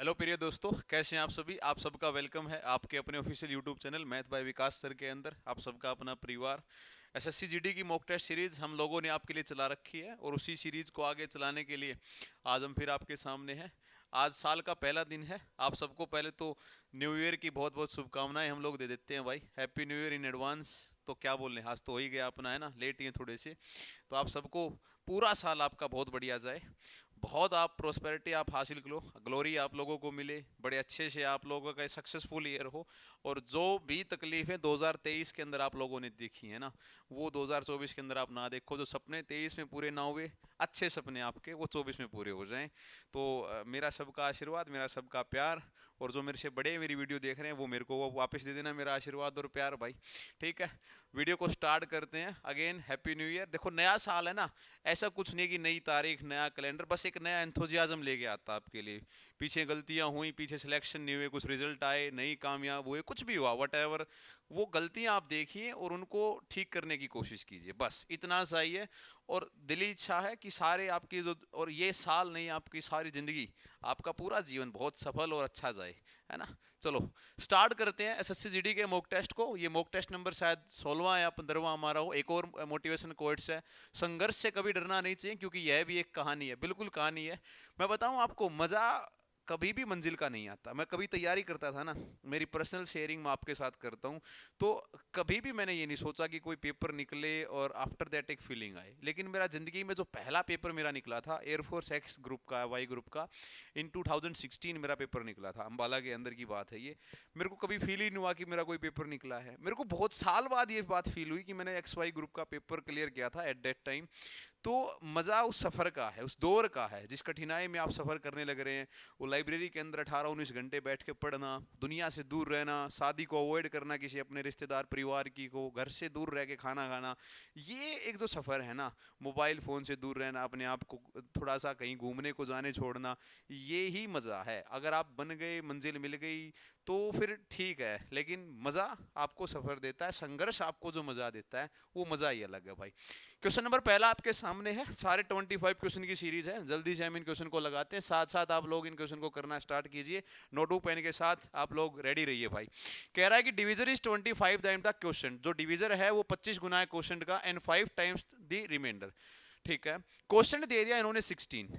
Hello प्रिय दोस्तों, कैसे हैं आप सभी। आप सबका वेलकम है आपके अपने official YouTube channel math bye विकास सर के अंदर। आप सबका अपना परिवार। एसएससी जीडी की मॉक टेस्ट सीरीज हम लोगों ने आपके लिए चला रखी है और उसी सीरीज को आगे चलाने के लिए आज हम फिर आपके सामने हैं। आज साल का पहला दिन है। आप सबको पहले तो न्यू ईयर की बहुत बहुत शुभकामनाएं हम लोग दे देते हैं भाई। Happy new year in advance. तो क्या बोलने, आज तो हो ही गया अपना, है ना, लेट ही है थोड़े से। तो आप सबको पूरा साल आपका बहुत बढ़िया जाए। बहुत आप प्रोस्पेरिटी आप हासिल करो, ग्लोरी आप लोगों को मिले, बड़े अच्छे से आप लोगों का सक्सेसफुल ईयर हो। और जो भी तकलीफें 2023 के अंदर आप लोगों ने देखी है ना, वो 2024 के अंदर आप ना देखो। जो सपने 23 में पूरे ना हुए, अच्छे सपने आपके वो 24 में पूरे हो जाएं। तो मेरा सबका आशीर्वाद, मेरा सबका प्यार। और जो मेरे से बड़े मेरी वीडियो देख रहे हैं वो मेरे को वो वापस दे देना मेरा आशीर्वाद और प्यार भाई। ठीक है, वीडियो को स्टार्ट करते हैं। Again happy new year. देखो, नया साल है ना, ऐसा कुछ नहीं कि नई तारीख नया कैलेंडर, बस एक नया एंथुजियाज्म लेके आता है आपके लिए। पीछे गलतियां हुई, पीछे सिलेक्शन नहीं हुए, कुछ रिजल्ट आए, नई कामयाब हुए, कुछ भी हुआ वट एवर, वो गलतियां आप देखिए और उनको ठीक करने की कोशिश कीजिए, बस इतना सा ही है। और दिली इच्छा है कि सारे आपकी जो, और ये साल नहीं, आपकी सारी जिंदगी, आपका पूरा जीवन बहुत सफल और अच्छा जाए, है ना। चलो स्टार्ट करते हैं एसएससी जीडी के मॉक टेस्ट को। ये मॉक टेस्ट नंबर शायद 16वां या 15वां हमारा हो। एक और मोटिवेशन कोट्स है, संघर्ष से कभी डरना नहीं चाहिए, क्योंकि यह भी एक कहानी है, बिल्कुल कहानी है। मैं बताऊं आपको, मजा कभी भी मंजिल का नहीं आता। मैं कभी तैयारी करता था ना, मेरी पर्सनल शेयरिंग मैं आपके साथ करता हूं, तो कभी भी मैंने ये नहीं सोचा कि कोई पेपर निकले और आफ्टर दैट एक फीलिंग आए। लेकिन मेरा जिंदगी में जो पहला पेपर मेरा निकला था एयरफोर्स एक्स ग्रुप का, वाई ग्रुप का, इन 2016 मेरा पेपर निकला था। अंबाला के अंदर की बात है ये। मेरे को कभी फील ही नहीं हुआ कि मेरा कोई पेपर निकला है। मेरे को बहुत साल बाद ये बात फील हुई कि मैंने एक्स वाई ग्रुप का पेपर क्लियर किया था एट दैट टाइम। तो मज़ा उस सफ़र का है, उस दौर का है, जिस कठिनाई में आप सफ़र करने लग रहे हैं। वो लाइब्रेरी के अंदर 18-19 घंटे बैठ के पढ़ना, दुनिया से दूर रहना, शादी को अवॉइड करना, किसी अपने रिश्तेदार परिवार की को, घर से दूर रह के खाना खाना, ये एक जो सफ़र है ना, मोबाइल फ़ोन से दूर रहना, अपने आप को थोड़ा सा कहीं घूमने को जाने छोड़ना, ये ही मज़ा है। अगर आप बन गए, मंजिल मिल गई, तो फिर ठीक है। लेकिन मज़ा आपको सफ़र देता है, संघर्ष आपको जो मज़ा देता है वो मज़ा ही अलग है भाई। क्वेश्चन नंबर पहला आपके सामने है। सारे 25 क्वेश्चन की सीरीज है, जल्दी से हम इन क्वेश्चन को लगाते हैं। साथ साथ आप लोग इन क्वेश्चन को करना स्टार्ट कीजिए, नोटबुक पेन के साथ आप लोग रेडी रहिए भाई। कह रहा है कि divisor is 25 time the question. जो डिविजर है वो 25 गुना है क्वेश्चन का, एंड 5 टाइम्स द रिमाइंडर। ठीक है, क्वेश्चन दे दिया इन्होंने 16।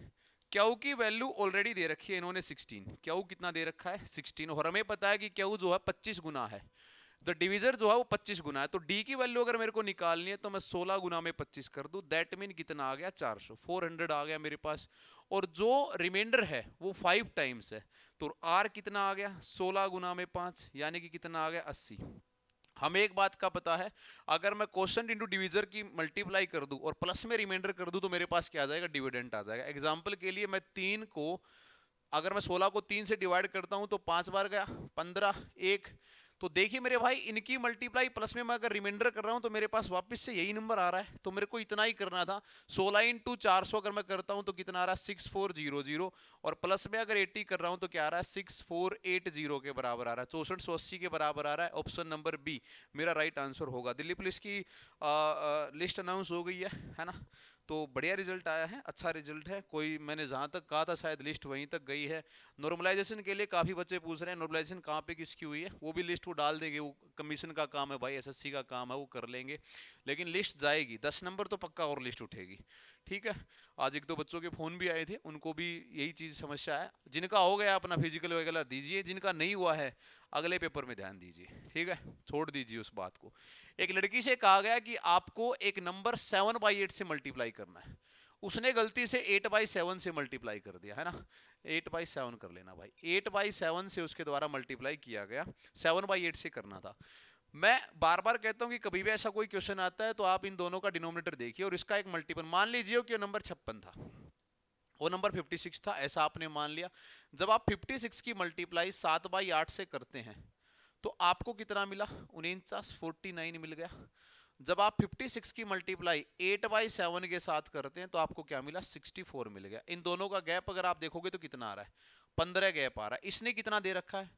क्यू की वैल्यू ऑलरेडी दे रखी है इन्होंने 16। क्यू कितना दे रखा है 16, और हमें पता है कि क्यू जो है 25 गुना है। तो डिविजर जो है वो 25 गुना है। तो डी की वैल्यू अगर मेरे को निकालनी है तो मैं 16 गुना में 25 कर दूं, दैट मीन कितना आ गया 400, 400 आ गया मेरे पास। और जो रिमाइंडर है वो 5 टाइम्स है। तो आर कितना आ गया 16 गुना में 5, यानी कि कितना आ गया 80। हमें एक बात का पता है, अगर मैं क्वेश्चन इंटू डिविजर की मल्टीप्लाई कर दूं और प्लस में रिमाइंडर कर दूं तो मेरे पास क्या आ जाएगा, डिविडेंट आ जाएगा। एग्जांपल के लिए मैं 3 को, अगर मैं 16 को 3 से डिवाइड करता हूं तो 5 बार गया 15, 1। तो देखिए मेरे भाई, इनकी मल्टीप्लाई प्लस में मैं अगर रिमाइंडर कर रहा हूं तो मेरे पास वापस से यही नंबर आ रहा है। तो मेरे को इतना ही करना था। 16 इंटू 400 अगर मैं करता हूं तो कितना आ रहा है 6400, और प्लस में अगर 80 कर रहा हूं तो क्या आ रहा है 6480 के बराबर आ रहा है, 6480 के बराबर आ रहा है। ऑप्शन नंबर बी मेरा राइट आंसर होगा। दिल्ली पुलिस की लिस्ट अनाउंस हो गई है ना। तो बढ़िया रिजल्ट आया है, अच्छा रिजल्ट है। कोई, मैंने जहां तक कहा था शायद लिस्ट वहीं तक गई है। नॉर्मलाइजेशन के लिए काफी बच्चे पूछ रहे हैं नॉर्मलाइजेशन कहाँ पे किसकी हुई है, वो भी लिस्ट वो डाल देंगे। वो कमीशन का काम है भाई, एसएससी का काम है, वो कर लेंगे। लेकिन लिस्ट जाएगी, 10 नंबर तो पक्का और लिस्ट उठेगी। ठीक है, आज एक दो बच्चों के फोन भी आए थे, उनको भी यही चीज समस्या है। जिनका हो गया अपना फिजिकल वगैरह दीजिए, जिनका नहीं हुआ है अगले पेपर में ध्यान दीजिए। ठीक है, छोड़ दीजिए उस बात को। एक लड़की से कहा गया कि आपको एक नंबर 7/8 से मल्टीप्लाई करना है। उसने गलती से 8/7 से मल्टीप्लाई कर दिया, है ना। 8/7 कर लेना भाई, 8/7 से उसके द्वारा मल्टीप्लाई किया गया, 7/8 से करना था। मैं बार बार कहता हूं कि कभी भी ऐसा कोई क्वेश्चन आता है तो आप इन दोनों का डिनोमिनेटर देखिए और इसका एक मल्टीपल मान लीजिए कि वो नंबर 56 था, वो नंबर 56 था, ऐसा आपने मान लिया। जब आप 56 की मल्टीप्लाई 7/8 से करते हैं तो आपको कितना मिला 49, 49 मिल गया। जब आप 56 की मल्टीप्लाई 8/7 के साथ करते हैं तो आपको क्या मिला 64 मिल गया। इन दोनों का गैप अगर आप देखोगे तो कितना आ रहा है 15 गैप आ रहा है। इसने कितना दे रखा है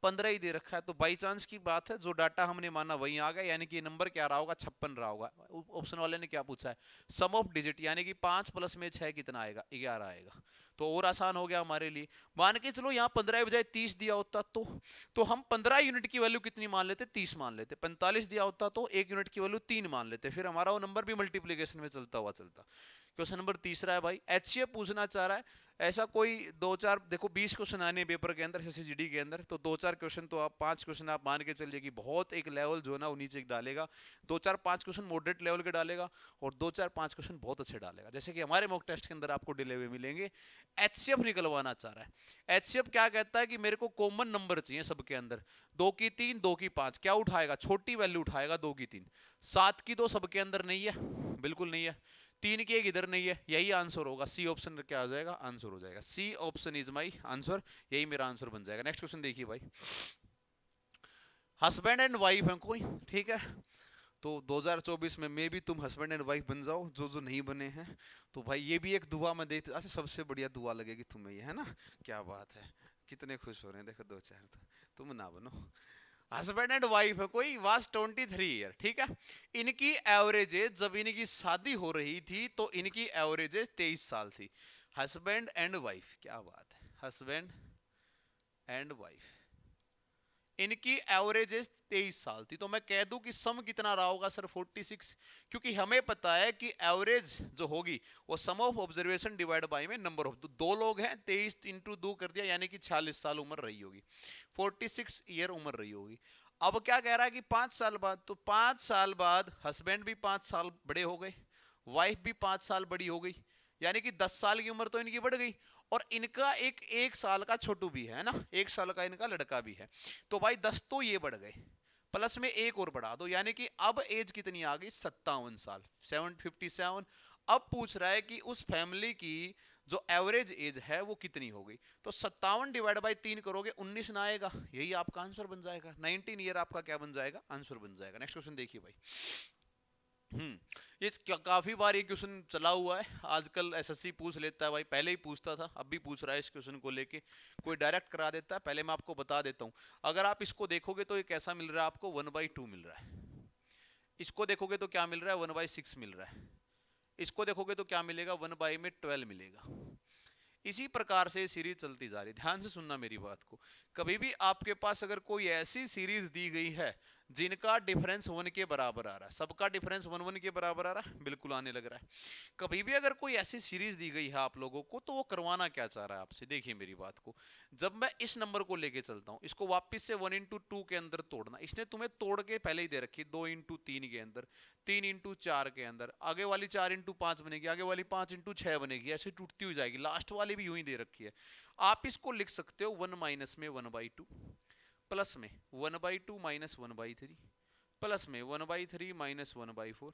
15 ही दे रखा है। तो बाई चांस की बात है, जो डाटा हमने माना वही आ गया, यानी कि ये नंबर क्या रहा होगा 56 रहा होगा। ऑप्शन वाले ने क्या पूछा है, सम ऑफ डिजिट, यानी कि 5 प्लस में 6 कितना आएगा 11 आएगा। तो और आसान हो गया हमारे लिए। मान के चलो यहाँ 15 बजाय 30 दिया होता तो हम 15 यूनिट की वैल्यू कितनी मान लेते, 30 मान लेते। 45 दिया होता तो 1 यूनिट की वैल्यू 3 मान लेते, फिर हमारा वो नंबर भी मल्टीप्लीकेशन में चलता हुआ चलता। क्वेश्चन नंबर तीसरा है भाई, एचसीएफ पूछना चाह रहा है। ऐसा कोई दो चार, देखो 20 क्वेश्चन आने पेपर के अंदर एसएससी के अंदर, तो दो चार क्वेश्चन तो आप 5 क्वेश्चन आप मान के चलिए कि बहुत एक लेवल जो है ना वो नीचे डालेगा, दो चार 5 क्वेश्चन मॉडरेट लेवल के डालेगा और दो चार 5 क्वेश्चन बहुत अच्छे डालेगा, जैसे कि हमारे मॉक टेस्ट के अंदर आपको डिले हुए मिलेंगे। एचसीएफ निकलवाना चाह रहा है। एचसीएफ क्या कहता है कि मेरे को कॉमन नंबर चाहिए सबके अंदर, 2 की 3 2 की 5, क्या उठाएगा, छोटी वैल्यू उठाएगा 2 की 3। 7 की 2 सबके अंदर नहीं है, बिल्कुल नहीं है। 3 की 1 इधर नहीं है, यही आंसर होगा। सी ऑप्शन क्या हो जाएगा, आंसर हो जाएगा। C option is my answer, यही मेरा आंसर बन जाएगा। नेक्स्ट क्वेश्चन देखिए भाई, हस्बैंड एंड वाइफ है कोई, ठीक है, तो 2024 में मे भी तुम हस्बैंड एंड वाइफ बन जाओ, जो जो नहीं बने हैं। तो भाई ये भी एक दुआ में देते, अच्छा सबसे बढ़िया दुआ लगेगी तुम्हें ये, है ना, क्या बात है, कितने खुश हो रहे हैं, देखो दो चार तो तुम ना बनो। हस्बैंड एंड वाइफ है कोई, वाज 23 ईयर, ठीक है। इनकी एवरेज एज जब इनकी शादी हो रही थी तो इनकी एवरेज एज 23 साल थी। हस्बैंड एंड वाइफ, क्या बात है, हस्बैंड एंड वाइफ, इनकी एवरेज एज 23 साल थी। तो मैं कह दूं कि सम कितना रहा होगा सर, 46, क्योंकि हमें पता है कि एवरेज जो होगी वो सम ऑफ ऑब्जर्वेशन डिवाइड बाय में नंबर ऑफ, दो लोग हैं, 23 इंटू 2 कर दिया, यानी कि 46 साल उम्र रही होगी, 46 ईयर उम्र रही होगी। अब क्या कह रहा है कि 5 साल बाद, तो 5 साल बाद हस्बैंड भी 5 साल बड़े हो गए, वाइफ भी 5 साल बड़ी हो गई, यानी कि 10 साल की उम्र तो इनकी बढ़ गई। और इनका एक साल का छोटू भी है ना, 1 साल का इनका लड़का भी है। तो भाई 10 तो ये बढ़ गए, प्लस में एक और बढ़ा दो, यानी कि अब एज कितनी आ गई, 57 साल, 757। अब पूछ रहा है कि उस फैमिली की जो एवरेज एज है वो कितनी हो गई। तो 57 डिवाइड बाई 3 करोगे 19 ना आएगा, यही आपका आंसर बन जाएगा। 19 ईयर आपका क्या बन जाएगा, आंसर बन जाएगा। नेक्स्ट क्वेश्चन देखिए भाई, ये काफी बार ये क्वेश्चन चला हुआ है, आजकल एसएससी पूछ लेता है भाई, पहले ही पूछता था, अब भी पूछ रहा है इस क्वेश्चन को लेके, कोई डायरेक्ट करा देता है। पहले मैं आपको बता देता हूँ, अगर आप इसको देखोगे तो ये कैसा मिल रहा है आपको, 1/2 मिल रहा है। इसको देखोगे तो क्या मिल रहा है, 1/6 मिल रहा है। इसको देखोगे तो क्या मिलेगा, 1/12 मिलेगा। इसी प्रकार से सीरीज चलती जा रही है। ध्यान से सुनना मेरी बात को, कभी भी आपके पास अगर कोई ऐसी सीरीज दी गई है जिनका डिफरेंस 1 के बराबर आ रहा है, सबका डिफरेंस 1 के बराबर आ रहा है, बिल्कुल आने लग रहा है। कभी भी अगर कोई ऐसी सीरीज दी गई है आप लोगों को, तो वो करवाना क्या चाह रहा है आपसे, देखिए मेरी बात को। जब मैं इस नंबर को लेके चलता हूं, इसको वापस से 1/2 के अंदर तोड़ना, इसने तुम्हें तोड़ के पहले ही दे रखी 2/3 के अंदर, 3/4 के अंदर, आगे वाली 4/5 बनेगी, आगे वाली 5/6 बनेगी, ऐसे टूटती हुई जाएगी, लास्ट वाली भी यूं ही दे रखी है। आप इसको लिख सकते हो 1 माइनस में 1/2, प्लस में 1/2 माइनस 1/3, प्लस में 1/3 माइनस 1/4,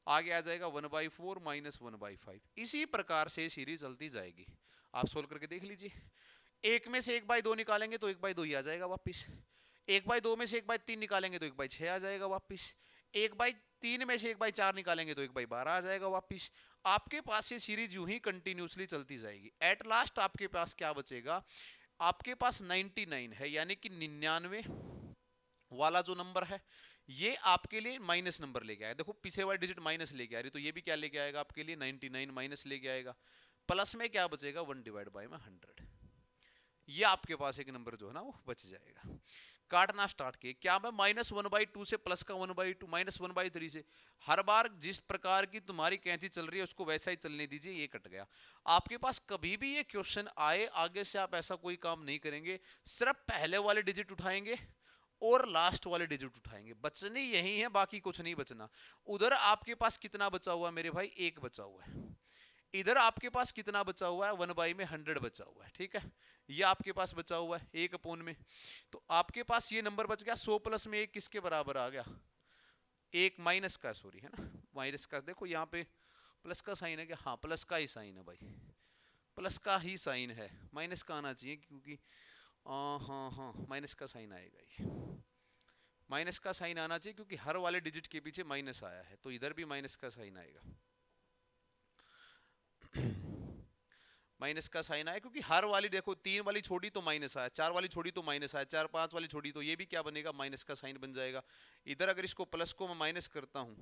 आगे आ जाएगा 1/4 माइनस 1/5। इसी प्रकार से सीरीज चलती जाएगी। आप सोल्व करके देख लीजिए। एक में से 1/2 निकालेंगे तो 1/2 ही आ जाएगा वापिस। 1/2 में से 1/3 निकालेंगे तो 1/6 आ जाएगा वापिस। 1/3 में से 1/4 निकालेंगे तो 1/12 आ जाएगा वापिस। आपके पास ये सीरीज यूं ही कंटिन्यूसली चलती जाएगी। एट लास्ट आपके पास क्या बचेगा, आपके पास 99 है, यानी कि 99 वाला जो नंबर है ये आपके लिए माइनस नंबर लेके आएगा। देखो पीछे वाली डिजिट माइनस लेके आ रही, तो ये भी क्या लेके आएगा आपके लिए, 99 माइनस लेके आएगा। प्लस में क्या बचेगा, 1 डिवाइड बाय में 100। ये आपके पास एक नंबर जो है ना वो बच जाएगा। काटना स्टार्ट किए, क्या मैं -1/2 से प्लस का 1/2, -1/3 से, हर बार जिस प्रकार की तुम्हारी कैंची चल रही है उसको वैसा ही चलने दीजिए। ये कट गया। आपके पास कभी भी ये क्वेश्चन आए, आगे से आप ऐसा कोई काम नहीं करेंगे, सिर्फ पहले वाले डिजिट उठाएंगे और लास्ट वाले डिजिट उठाएंगे, बचनी यही है, बाकी कुछ नहीं बचना। उधर आपके पास कितना बचा हुआ है मेरे भाई, 1 बचा हुआ है। इधर आपके पास कितना बचा हुआ है, 1 में 100 बचा हुआ है, ठीक है। ये आपके पास बचा हुआ है 1 में, तो आपके पास ये नंबर बच गया। 100 प्लस में 1 किसके बराबर आ गया, 1 माइनस का, सॉरी है ना, माइनस का। देखो यहाँ पे प्लस का साइन है क्या, हाँ प्लस का ही साइन है भाई, प्लस का ही साइन है, माइनस का आना चाहिए, क्योंकि हाँ हाँ माइनस का साइन आएगा, ये माइनस का साइन आना चाहिए, क्योंकि हर वाले डिजिट के पीछे माइनस आया है, तो इधर भी माइनस का साइन आएगा। माइनस का साइन आया, क्योंकि हर वाली, देखो 3 वाली छोड़ी तो माइनस आया, 4 वाली छोड़ी तो माइनस आया, 4 5 वाली छोड़ी तो ये भी क्या बनेगा, माइनस का साइन बन जाएगा। इधर अगर इसको प्लस को मैं माइनस करता हूं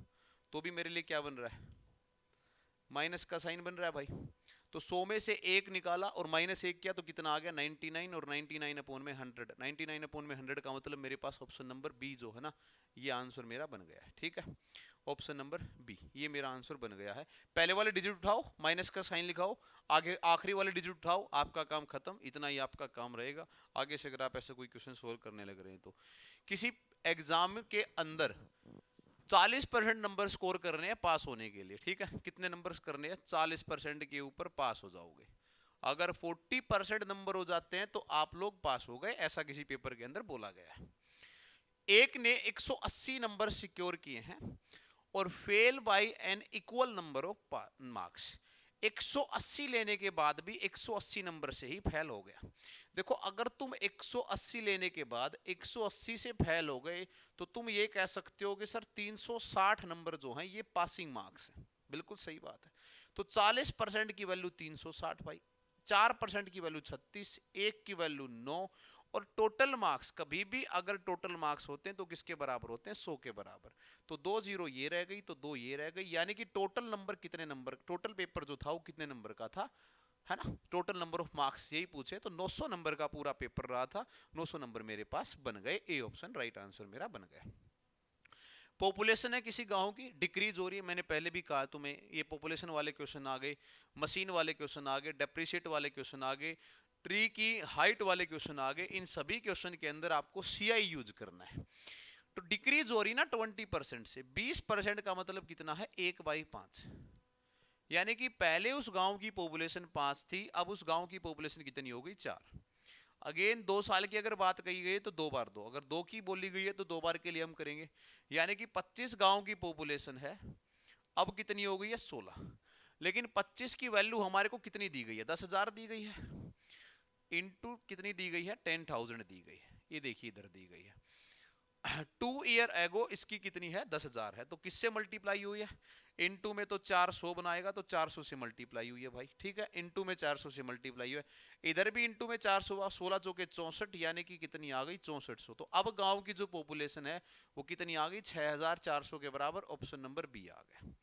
तो भी मेरे लिए क्या बन रहा है, माइनस का साइन बन रहा है भाई। तो 100 में से एक निकाला और -1 किया तो कितना आ गया 99, और 99 अपॉन में 100, 99 अपॉन में 100 का मतलब मेरे पास ऑप्शन नंबर बी जो है ना, ये आंसर मेरा बन गया है। ठीक है, ऑप्शन नंबर बी ये मेरा आंसर बन गया है। पहले वाले डिजिट उठाओ, माइनस का साइन लिखाओ, आगे आखिरी वाले डिजिट उठाओ, आपका काम खत्म, इतना ही आपका काम रहेगा। आगे से अगर आप ऐसे कोई क्वेश्चन सोल्व करने लग रहे हैं तो किसी एग्जाम के अंदर 40% नंबर स्कोर करने हैं पास होने के लिए। ठीक है, कितने नंबर करने हैं? 40% के ऊपर पास हो जाओगे। अगर 40% नंबर हो जाते हैं तो आप लोग पास हो गए, ऐसा किसी पेपर के अंदर बोला गया है। एक ने 180 नंबर सिक्योर किए हैं और fail by an equal number of marks. 180 लेने के बाद भी 180 नंबर से ही फेल हो गया। देखो, अगर तुम 180 लेने के बाद 180 से फेल हो गए तो तुम ये कह सकते हो कि सर 360 नंबर जो हैं ये पासिंग मार्क्स हैं। बिल्कुल सही बात है। तो 40% की वैल्यू 360 भाई, 4% की वैल्यू 36, 1 की वैल्यू 9, और टोटल मार्क्स कभी भी अगर टोटल मार्क्स होते हैं तो किसके बराबर होते हैं? 100 के बराबर। तो 2 जीरो ये रह गई, तो 2 ये रह गई, यानी कि टोटल नंबर कितने नंबर, टोटल पेपर जो था वो कितने नंबर का था, है ना? टोटल नंबर ऑफ मार्क्स यही पूछे तो 900 नंबर का पूरा पेपर रहा था। 900 नंबर मेरे पास बन गए। ए ऑप्शन राइट आंसर मेरा बन गया। पॉपुलेशन है किसी गांव की, डिक्रीज हो रही है, मैंने पहले भी कहा तुम्हें, ये पॉपुलेशन वाले क्वेश्चन आ गए, मशीन वाले क्वेश्चन आ गए, डेप्रिशिएट वाले क्वेश्चन आ गए, ट्री की हाइट वाले क्वेश्चन आ गए। इन सभी क्वेश्चन के अंदर आपको सीआई यूज करना है। तो डिक्रीज हो रही ना 20% से, 20% का मतलब कितना है? 1/5, यानी कि पहले उस गांव की पॉपुलेशन 5 थी, अब उस गांव की पॉपुलेशन कितनी हो गई? 4। अगेन 2 साल की अगर बात कही गई तो 2 बार 2, अगर 2 की बोली गई है तो 2 बार के लिए हम करेंगे, यानी कि 25 गांव की पॉपुलेशन है, अब कितनी हो गई है? 16। लेकिन 25 की वैल्यू हमारे को कितनी दी गई है? 10,000 दी गई है, इनटू कितनी दी गई है? 10,000 दी गई है। ये देखिए इधर दी गई है। 2 ईयर एगो इसकी कितनी है? 10,000 है, तो किससे मल्टीप्लाई हुई है? इनटू में तो 400 बनाएगा, तो 400 से मल्टीप्लाई हुई है भाई। ठीक है, इनटू में 400 से मल्टीप्लाई हुआ है, इधर भी इनटू में 400 हुआ, 16 चौके 64, यानी कि कितनी आ गई? 6400। तो अब गांव की जो पॉपुलेशन है वो कितनी आ गई? 6,400 के बराबर। ऑप्शन नंबर बी आ गया।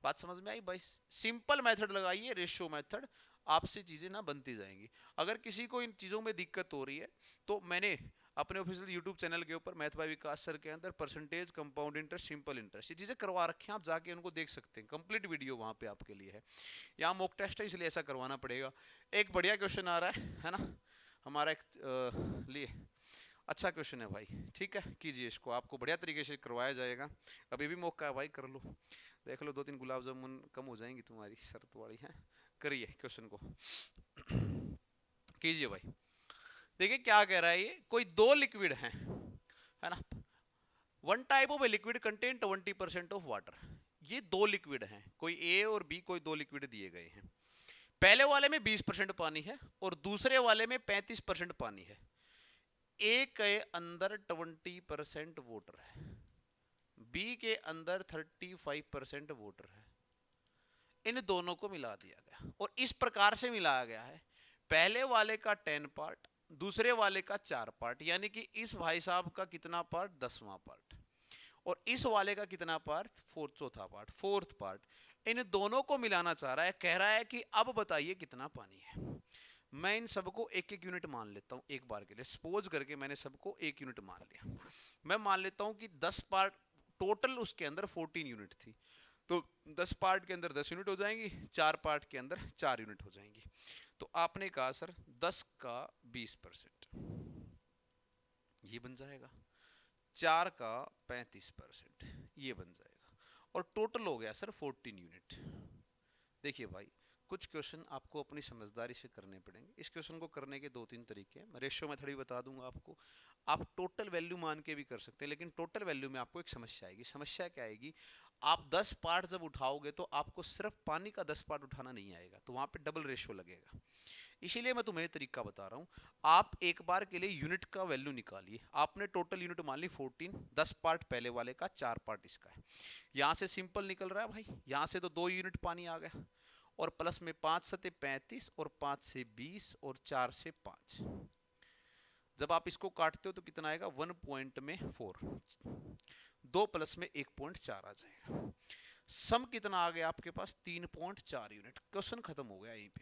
बात समझ में आई भाई? सिंपल मेथड लगाइए, रेशियो मेथड, आपसे चीजें ना बनती जाएंगी। अगर किसी को इन चीजों में दिक्कत हो रही है तो मैंने अपने ऑफिशियल यूट्यूब चैनल के ऊपर मैथ बाय विकास सर के अंदर percentage, compound interest, simple interest, ये चीजें करवा रखे हैं, आप जाके उनको देख सकते हैं। कंप्लीट वीडियो वहां पे आपके लिए है। यहाँ मॉक टेस्ट है इसलिए ऐसा करवाना पड़ेगा। एक बढ़िया क्वेश्चन आ रहा है ना, हमारा एक लिए अच्छा क्वेश्चन है भाई। ठीक है, कीजिए इसको, आपको बढ़िया तरीके से करवाया जाएगा। अभी भी मौका है भाई, कर लो, देख लो, 2-3 गुलाब जामुन कम हो जाएंगी तुम्हारी शर्त वाली है। करिए क्वेश्चन को, कीजिए भाई। देखिए क्या कह रहा है ये, कोई 2 लिक्विड हैं, है ना, one type of a liquid contain 20% of water. ये 2 लिक्विड हैं, कोई ए और बी, कोई 2 लिक्विड दिए गए हैं। पहले वाले में 20% पानी है और दूसरे वाले में 35% पानी है। ए के अंदर 20% वाटर है, बी के अंदर 35% वाटर है। इन दोनों को मिला दिया गया और इस प्रकार से मिलाया गया है, पहले वाले का 10 पार्ट, दूसरे वाले का 4 पार्ट, यानी कि इस भाई साहब का कितना पार्ट? 10वां पार्ट, और इस वाले का कितना पार्ट? चौथा पार्ट, 4th पार्ट। इन दोनों को मिलाना चाह रहा है, कह रहा है कि अब बताइए कितना पानी है। मैं इन सबको एक एक यूनिट मान लेता हूं एक बार के लिए, सपोज करके मैंने सबको 1 यूनिट मान लिया। मैं मान लेता हूं कि 10 पार्ट, टोटल उसके अंदर 14 यूनिट थी, तो 10 पार्ट के अंदर 10 यूनिट हो जाएंगी, 4 पार्ट के अंदर 4 यूनिट हो जाएंगी। तो आपने कहा सर 10 का 20%, ये बन जाएगा, 4 का 35%, ये बन जाएगा, और टोटल हो गया सर 14 यूनिट। देखिए भाई, कुछ क्वेश्चन आपको अपनी समझदारी से करने पड़ेंगे। इस क्वेश्चन को करने के 2-3 तरीके हैं, मैं रेशियो मेथड भी बता दूंगा आपको। आप टोटल वैल्यू मान के भी कर सकते हैं, लेकिन टोटल वैल्यू में आपको एक समस्या आएगी। समस्या क्या आएगी? आप 10 पार्ट जब उठाओगे तो आपको सिर्फ पानी का 10 पार्ट उठाना नहीं आएगा, तो वहां पे डबल रेशियो लगेगा। इसीलिए मैं तुम्हें तरीका बता रहा हूं, आप एक बार के लिए यूनिट का वैल्यू निकालिए। आपने टोटल यूनिट मान ली 14, 10 पार्ट पहले वाले का, 4 पार्ट इसका है। यहां से सिंपल निकल रहा है भाई, यहां से तो 2 यूनिट पानी आ गया, और प्लस में 5 सते 35, और 5 से 20, और 4 से 5। जब आप इसको काटते हो तो कितना आएगा? 1 पॉइंट में 4, 2 प्लस में 1.4 आ जाएगा। सम कितना आ गया आपके पास 3.4 यूनिट। क्वेश्चन खत्म हो गया यहीं पे।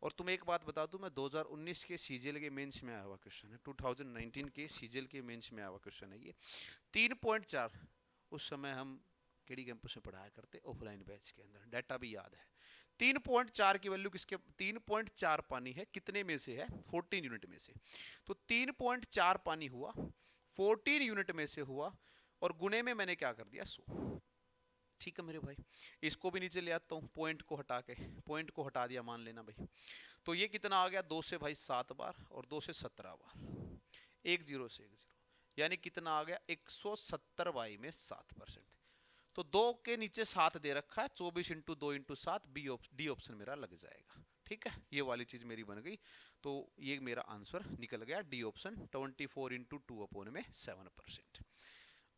और तुम्हें एक बात बता दूं, मैं 2019 के सीजीएल के मेंस में आया हुआ क्वेश्चन है, 2019 के सीजीएल के मेंस में आया हुआ क्वेश्चन है ये। 3.4, उस समय हम केडी कैंपस में पढ़ाया करते ऑफलाइन बैच के अंदर, डाटा भी याद है। 3.4 की वैल्यू किसके, 3.4 पानी है, कितने में से है, 14 यूनिट में से। तो 3.4 पानी हुआ, 14 यूनिट में से हुआ, और गुणे में मैंने क्या कर दिया 100। ठीक है मेरे भाई, इसको भी नीचे ले आता हूँ, पॉइंट को हटा के, पॉइंट को हटा दिया मान लेना भाई। तो ये कितना आ गया, 2 से भाई 7 बार और 2 से 17 बार, 1 0 से 1 0, यानी कितना आ गया 170 बाई में 7%। तो 2 के नीचे 7 दे रखा है, 24 इंटू 2 इंटू 7, डी ऑप्शन मेरा लग जाएगा। ठीक है, ये वाली चीज मेरी बन गई। तो ये मेरा आंसर निकल गया डी ऑप्शन, 24 इंटू 2 अपॉन में 7%।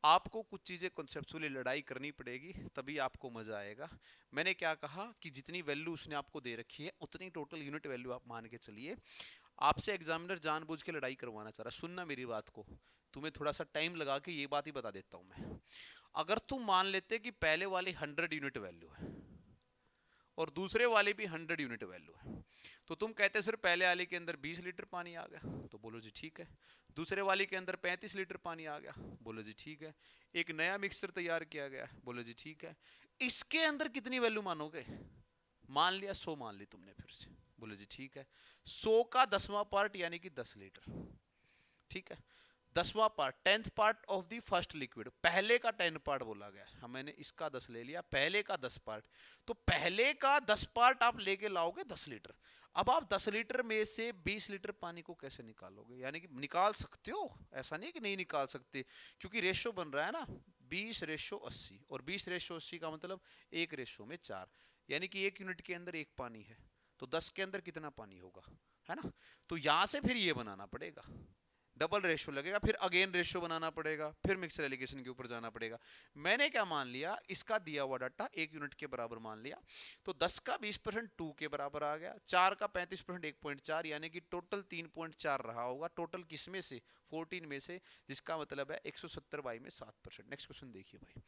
आपको कुछ चीजें कॉन्सेप्चुअली लड़ाई करनी पड़ेगी, तभी आपको मजा आएगा। मैंने क्या कहा कि जितनी वैल्यू उसने आपको दे रखी है उतनी टोटल यूनिट वैल्यू आप मान के चलिए। आपसे एग्जामिनर जानबूझ के लड़ाई करवाना चाह रहा है, सुनना मेरी बात को, तुम्हें थोड़ा सा टाइम लगा के ये बात ही बता देता हूं मैं। अगर तुम मान लेते कि पहले वाली 100 यूनिट वैल्यू है और दूसरे वाले भी 100 यूनिट वैल्यू है, तो तुम कहते सर पहले वाले के अंदर 20 लीटर पानी आ गया, तो बोलो जी ठीक है। दूसरे वाले के अंदर 35 लीटर पानी आ गया, बोलो जी ठीक है। एक नया मिक्सर तैयार किया गया, बोलो जी ठीक है। इसके अंदर कितनी वैल्यू मानोगे, मान लिया 100 मान ली तुमने फिर से, बोलो जी ठीक है। 100 का 10वां पार्ट यानी कि 10 लीटर, ठीक है। 10वां part, 10th part of the first liquid, पहले का 10 पार्ट बोला गया है, मैंने इसका 10 ले लिया, पहले का 10 पार्ट। तो पहले का 10 पार्ट आप लेके लाओगे 10 लीटर। अब आप 10 लीटर में से 20 लीटर पानी को कैसे निकालोगे, यानी कि निकाल सकते हो, ऐसा नहीं कि नहीं निकाल सकते, क्योंकि रेशो बन रहा है ना 20:80, और 20:80 का मतलब 1:4, यानी कि 1 यूनिट के अंदर 1 पानी है, तो 10 के अंदर कितना पानी होगा, है ना। तो यहां से फिर ये बनाना पड़ेगा, डबल रेशियो लगेगा, फिर अगेन रेशियो बनाना पड़ेगा, फिर मिक्सर एलिगेशन के ऊपर जाना पड़ेगा। मैंने क्या मान लिया, इसका दिया हुआ डाटा 1 यूनिट के बराबर मान लिया, तो 10 का 20% 2 के बराबर आ गया, 4 का 35% 1.4, यानी कि टोटल 3.4 रहा होगा। टोटल किस में से, 14 में से, जिसका मतलब है 170 बाई में 7%। नेक्स्ट क्वेश्चन देखिए भाई।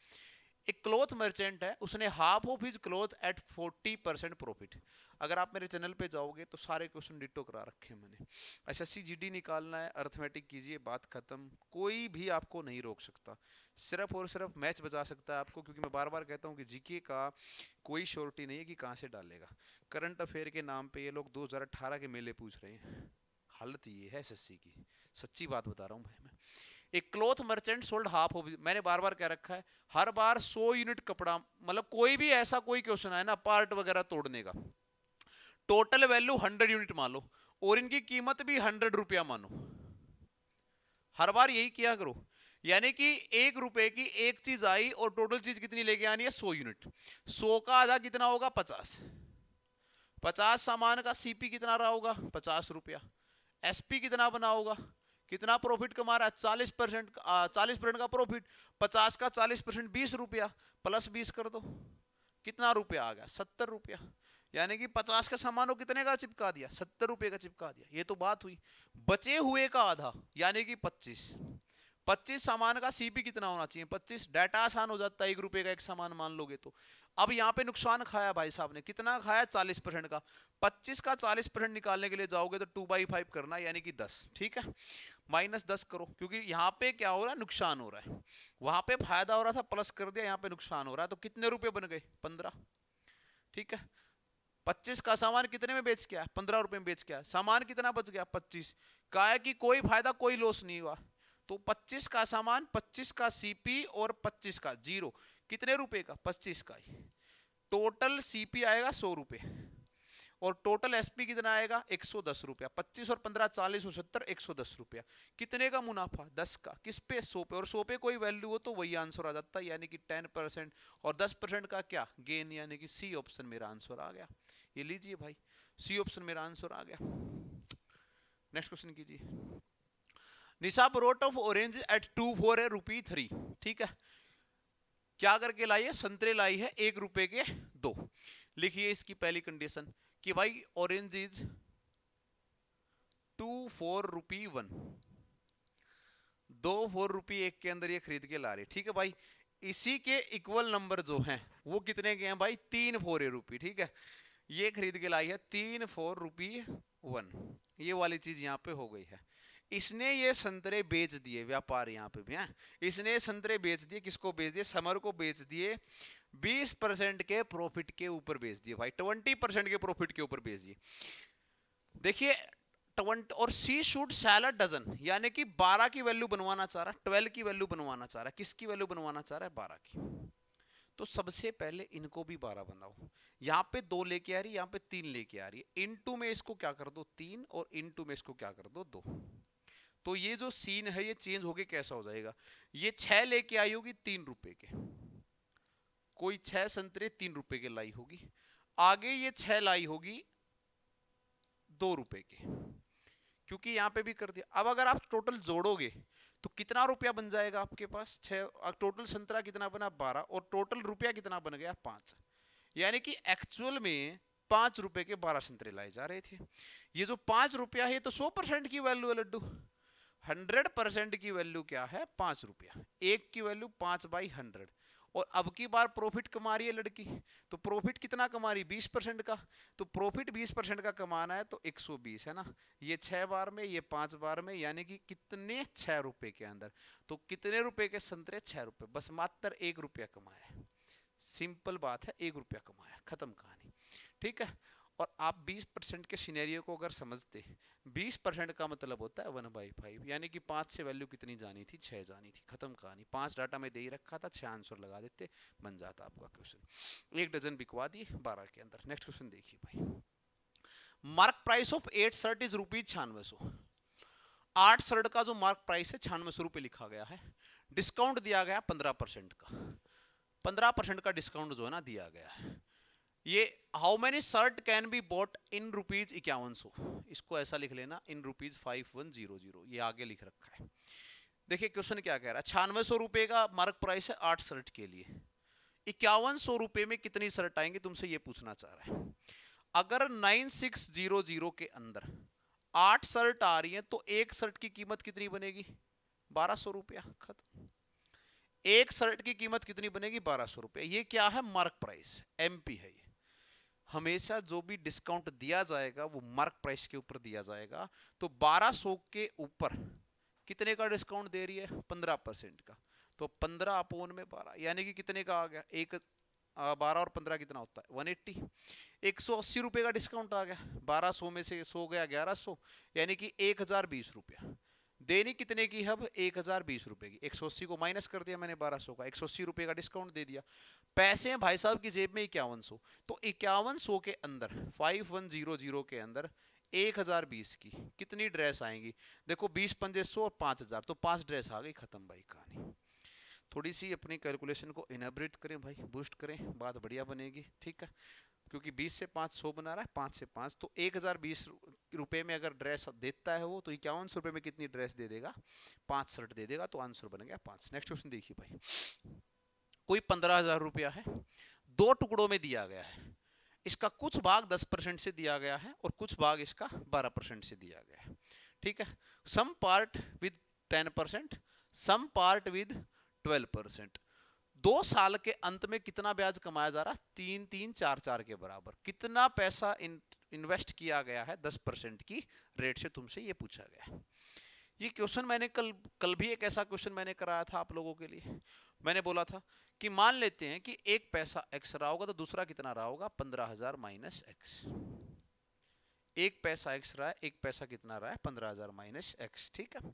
एक क्लॉथ मर्चेंट है, उसने half of his cloth at 40% profit. अगर आप मेरे चैनल पे जाओगे तो सारे क्वेश्चन डिटो करा रखे हैं मैंने। एसएससी जीडी निकालना है, अर्थमेटिक कीजिए, बात खत्म। कोई भी आपको नहीं रोक सकता, सिर्फ और सिर्फ मैच बचा सकता है आपको, क्योंकि मैं बार बार कहता हूँ कि जीके का कोई श्योरिटी नहीं है कि कहाँ से डालेगा। करंट अफेयर के नाम पे ये लोग 2018 के मेले पूछ रहे हैं, हालत ये है एसएससी की, सच्ची बात बता रहा हूँ भाई मैं। एक cloth merchant sold half of, मैंने बार बार कह रखा है, हर बार 100 यूनिट कपड़ा, मतलब कोई भी ऐसा कोई क्वेश्चन है ना पार्ट वगैरह तोड़ने का, टोटल वैल्यू 100 यूनिट मान लो और इनकी कीमत भी 100 रुपया मानो, हर बार यही किया करो। यानी कि 1 रुपए की एक चीज आई और टोटल चीज कितनी लेके आनी है 100 यूनिट। 100 का आधा कितना होगा 50, 50 सामान का सीपी कितना रहा होगा 50 रुपया, एसपी कितना बना होगा, कितना प्रॉफिट कमा रहा है 40%, 40% का प्रॉफिट, 50 का 40% 20 रुपया, प्लस 20 कर दो, कितना रुपया आ गया 70 रुपया। यानी कि 50 का सामान को कितने का चिपका दिया 70 रुपए का चिपका दिया, ये तो बात हुई। बचे हुए का आधा यानी कि 25 सामान का सीपी कितना होना चाहिए 25, डाटा आसान हो जाता है, 1 रुपए का एक सामान मान लोगे तो। अब यहाँ पे नुकसान खाया भाई साहब ने, कितना खाया 40% का, 25 का 40% निकालने के लिए जाओगे तो 2/5 करना यानी कि 10, ठीक है। -10 करो, क्योंकि यहाँ पे क्या हो रहा है नुकसान हो रहा है, वहां पे फायदा हो रहा था प्लस कर दिया, यहाँ पे नुकसान हो रहा है, तो कितने रुपए बन गए 15, ठीक है। 25 का सामान कितने में बेच गया 15 रुपए में बेच गया, सामान कितना बच गया 25, का है कि कोई फायदा कोई लॉस नहीं हुआ। तो 25 का सामान, 25 का सीपी और 25 का जीरो, कितने रुपए का 25 का ही, टोटल सीपी आएगा 100 रुपए और टोटल एसपी कितना आएगा 110 रुपया, 25 और 15 40 और 70 110 रुपया। कितने का मुनाफा 10 का, किस पे 100 पे, और 100 पे कोई वैल्यू हो तो वही आंसर आ जाता है, यानी कि 10%, और 10% का क्या गेन, यानी कि सी ऑप्शन मेरा आंसर आ गया। ये लीजिए भाई, सी ऑप्शन मेरा आंसर आ गया। नेक्स्ट क्वेश्चन कीजिए। Nisha brought of orange at 2 for ₹3, ठीक है। क्या करके लाई है, संतरे लाई है 1 रुपए के 2। लिखिए इसकी पहली कंडीशन कि भाई ऑरेंज इज 2 फॉर ₹1, 2 4 रुपये 1 के अंदर ये खरीद के ला रही, ठीक है भाई। इसी के इक्वल नंबर जो हैं वो कितने के हैं भाई, 3 4 रुपी। ठीक है, ये खरीद के लाई है 3 4 रुपी 1, ये वाली चीज यहाँ पे हो गई है। इसने ये संतरे बेच दिए, व्यापार यहाँ पे भी है, इसने संतरे बेच दिए, किसको बेच दिए, समर को बेच दिए 20% के प्रॉफिट के ऊपर बेच दिए भाई, 20% के प्रॉफिट के ऊपर बेच दिए। देखिए 20 और सी शुड सेल अ डजन, यानी कि 12 की वैल्यू बनवाना चाह रहा है, 12 की वैल्यू बनवाना चाह रहा है, किसकी वैल्यू बनवाना चाह रहा है, 12 की। तो सबसे पहले इनको भी 12 बनाओ, यहाँ पे 2 लेके आ रही है, यहाँ पे 3 लेके आ रही है, इनटू में इसको क्या कर दो 3 और इनटू में इसको क्या कर दो 2। तो ये जो सीन है ये चेंज होके कैसा हो जाएगा, ये 6 लेके आई होगी 3 रुपए के, कोई 6 संतरे 3 रुपए के लाई होगी, आगे ये 6 लाई होगी 2 रुपए के, क्योंकि यहां पे भी कर दिया। अब अगर आप टोटल जोड़ोगे तो कितना रुपया बन जाएगा आपके पास, 6, टोटल संतरा कितना बना 12 और टोटल रुपया कितना बन गया 5, यानी कि एक्चुअल में 5 रुपए के 12 संतरे लाए जा रहे थे। ये जो 5 रुपया है तो 100% की वैल्यू है लड्डू, 100% की वैल्यू क्या है 5 रुपया, एक की वैल्यू 5/100। और अब की बार प्रॉफिट कमा रही है लड़की, तो प्रॉफिट कितना कमा रही 20% का, तो प्रॉफिट 20% का कमाना है तो 120 है ना, ये 6 बार में ये 5 बार में, यानी कि कितने 6 रुपए के अंदर। तो कितने रुपए के संतरे 6 रुपए, बस मात्र 1 रुपया कमाया है, सिंपल बात है, 1 रुपया कमाया, खत्म कहानी। ठीक है, और आप 20% के सिनेरियो को अगर समझते, 20% का मतलब होता है 1/5, यानी कि 5 से वैल्यू कितनी जानी थी 6 जानी थी, खत्म कहानी। 5 डाटा में दे ही रखा था, 6 आंसर लगा देते, बन जाता आपका क्वेश्चन। 1 डजन बिकवा दिए 12 के अंदर। नेक्स्ट क्वेश्चन देखिए भाई, mark price of 8 shirt is ₹9600। 8 shirt का जो मार्क प्राइस है 9600 रुपये लिखा गया है, डिस्काउंट दिया गया 15% का, 15% का डिस्काउंट जो है ना दिया गया है। ये how many shirt can be bought in ₹5100, इसको ऐसा लिख लेना इन ₹5100, ये आगे लिख रखा है। देखिए क्वेश्चन क्या कह रहा है, 9600 रुपए का मार्क प्राइस है 8 शर्ट के लिए, 5100 रुपए में कितनी शर्ट आएंगी तुमसे ये पूछना चाह रहा है। अगर 9600 के अंदर 8 शर्ट आ रही है तो एक शर्ट की कीमत कितनी बनेगी 1200 रुपया, खत्म। एक शर्ट की कीमत कितनी बनेगी 1200 रुपया, ये क्या है मार्क प्राइस, एमपी है ये। हमेशा जो भी डिस्काउंट दिया जाएगा वो मार्क प्राइस के ऊपर दिया जाएगा, तो 1200 के ऊपर कितने का डिस्काउंट दे रही है 15% का, तो 15/12 यानी कि कितने का आ गया, 12 और 15 कितना होता है 180, 180 रुपए का डिस्काउंट आ गया, 1200 में से 100 गया 1100, यानी कि 1020 रुपया। देनी कितने की अब 1020 रुपए की, 180 को माइनस कर दिया मैंने 1200 का, 180 रुपए का डिस्काउंट दे दिया। पैसे हैं भाई साहब की जेब में 5100, तो 5100 के अंदर 5100 के अंदर 1020 की कितनी ड्रेस आएंगी, देखो 20 पंजे 100 और 5000, तो 5 ड्रेस आ गई, खत्म भाई कहानी। थोड़ी सी अपनी कैलकुलेशन को इनएबरेट करें भाई, बूस्ट करें, बात बढ़िया बनेगी। ठीक है, क्योंकि 20 से 5 100 बना रहा है, 5 से 5 तो 1020 रुपए में अगर ड्रेस देता है वो, तो 5100 रुपए में कितनी ड्रेस दे देगा 5 शर्ट दे देगा, तो आंसर बन गया 5। नेक्स्ट क्वेश्चन देखिए भाई, कोई 15,000 रुपया है, 2 टुकड़ों में दिया गया है, इसका कुछ भाग 10% से दिया गया है और कुछ भाग इसका 12% से दिया गया है। ठीक है, some part with 10%, some part with 12%। 2 साल के अंत में कितना ब्याज कमाया जा रहा है 3-3-4-4 के बराबर, कितना पैसा इन्वेस्ट किया गया है 10% की रेट से, तुमसे ये पूछा गया है। ये क्वेश्चन मैंने कल भी एक ऐसा क्वेश्चन मैंने कराया था आप लोगों के लिए। मैंने बोला था कि मान लेते हैं कि एक पैसा x रहा होगा तो दूसरा कितना रहा होगा 15,000 माइनस x। एक पैसा x रहा है, एक पैसा कितना रहा है 15,000 माइनस x। ठीक है,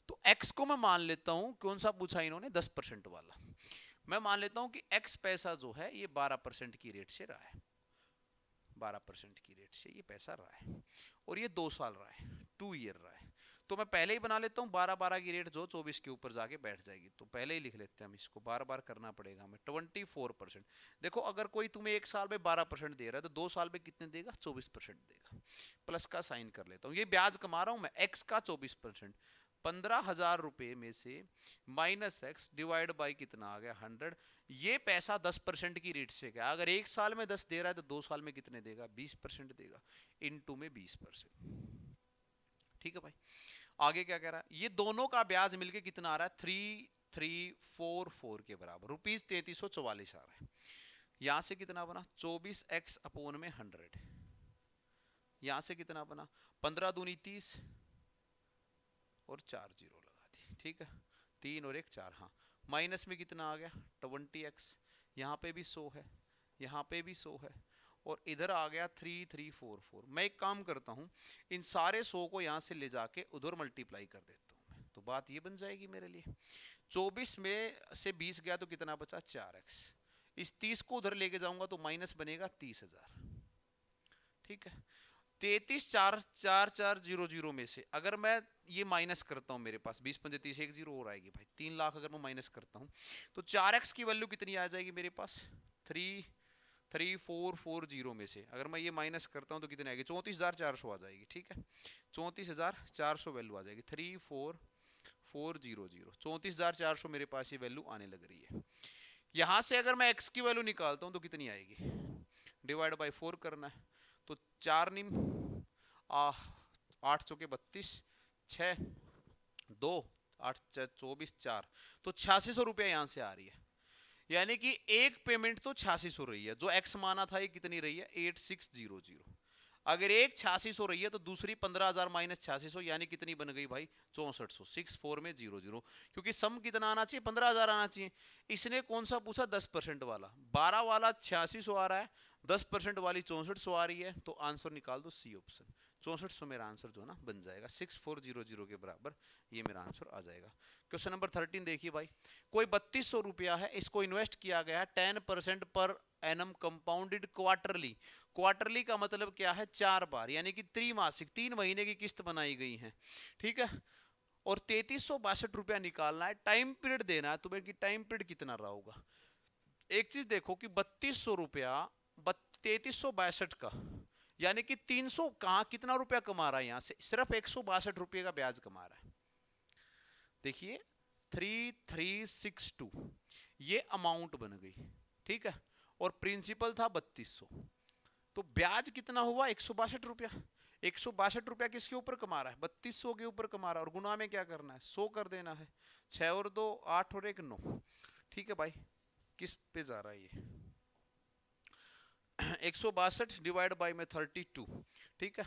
तो x को मैं मान लेता हूं, कौन सा पूछा इन्होंने 10% वाला, मैं मान लेता हूं कि x पैसा जो है ये 12% की रेट से रहा है, 12% की रेट से ये पैसा रहा है, और ये 2 साल रहा है, 2 ईयर रहा है। तो मैं पहले ही बना लेता हूँ 12-12 की रेट जो 24 के ऊपर जाके बैठ जाएगी, तो पहले ही लिख लेते हैं हम इसको, बार बार करना पड़ेगा हमें। 24%। देखो अगर कोई तुम्हें 1 साल में 12% दे रहा है तो 2 साल में कितने देगा 24% देगा। प्लस का साइन कर लेता हूँ, ये ब्याज कमा रहा हूँ मैं x का 24%, 15,000 रुपए में से माइनस एक्स डिवाइड बाई कितना आ गया 100। ये पैसा 10% की रेट से गया, अगर 1 साल में 10 दे रहा है तो 2 साल में कितने देगा 20% देगा, इनटू में 20%। ठीक है भाई, आगे क्या कह रहा है, ये दोनों का ब्याज मिलके कितना आ रहा है 2344 के बराबर, ₹3344 आ रहा है। यहां से कितना बना 24x अपोन में 100, यहां से कितना बना 15 दूनी 30 और 4 जीरो लगा दी, ठीक है, 3 और 1 4, हाँ, माइनस में कितना आ गया 20x, यहाँ पे भी 100 है, यहाँ पे भी 100 है, और इधर आ गया 3344। मैं एक काम करता हूँ, इन सारे 100 को यहाँ से ले जाके उधर मल्टीप्लाई कर देता हूँ मैं, तो बात ये बन जाएगी मेरे लिए। 24 में से 20 गया तो कितना बचा 4x, इस 30 को उधर लेके जाऊंगा तो माइनस बनेगा 30,000, ठीक है। 33,4,4,4,0,0 में से अगर मैं ये माइनस करता हूं, मेरे पास 20 पंजे 30, एक जीरो और आएगी भाई, 3 लाख अगर मैं माइनस करता हूं तो 4x की वैल्यू कितनी आ जाएगी मेरे पास 3,3440 में से अगर मैं ये माइनस करता हूं तो कितनी आएगी 34,400 आ जाएगी, ठीक है, 34,400 वैल्यू आ जाएगी, 3,4400, 34,400 मेरे पास ये वैल्यू आने लग रही है। यहां से अगर मैं x की वैल्यू निकालता हूं तो कितनी आएगी, डिवाइड बाय 4 करना है, तो 4 निम 8 चौके 32, 6 2 8 24 4, तो 8600 रुपया यहां से आ रही है। यानी कि एक पेमेंट तो 8600 रही है, जो एक्स माना था ये कितनी रही है 8600। अगर एक 8600 रही है तो दूसरी 15,000 माइनस 8600 यानी कितनी बन गई भाई 6400, 64 में 00, क्योंकि सम कितना आना चाहिए 15,000 आना चाहिए। इसने कौन सा पूछा 10% वाला, 12 वाला 8600 आ रहा है, 10% वाली 6400 आ रही है, तो आंसर निकाल दो सी ऑप्शन, 6400 मेरा आंसर जो है ना बन जाएगा, 6400 के बराबर ये मेरा आंसर आ जाएगा। क्वेश्चन नंबर 13 देखिए भाई, कोई 3200 रुपया है, इसको इन्वेस्ट किया गया है 10% per annum compounded quarterly, quarterly का मतलब क्या है 4 बार, यानी कि त्रैमासिक 3 महीने की किस्त बनाई गई है, ठीक है, और 3362 रुपया निकालना है, टाइम पीरियड देना है तुम्हें कि टाइम पीरियड कितना रहा होगा। एक चीज देखो कि 3200 रुपया 3362 का, यानी कि 300 कहां कितना रुपया कमा रहा है, यहां से सिर्फ 162 रुपये का ब्याज कमा रहा है। देखिए 3362 ये अमाउंट बन गई, ठीक है, और प्रिंसिपल था 3200, तो ब्याज कितना हुआ 162 रुपया। 162 रुपया किसके ऊपर कमा रहा है 3200 के ऊपर कमा रहा है, और गुना में क्या करना है 100 कर देना है, 6 और 2 8 और 1 9, ठीक है भाई, किस पे जा रहा है ये 162 डिवाइड बाय में 32, ठीक है,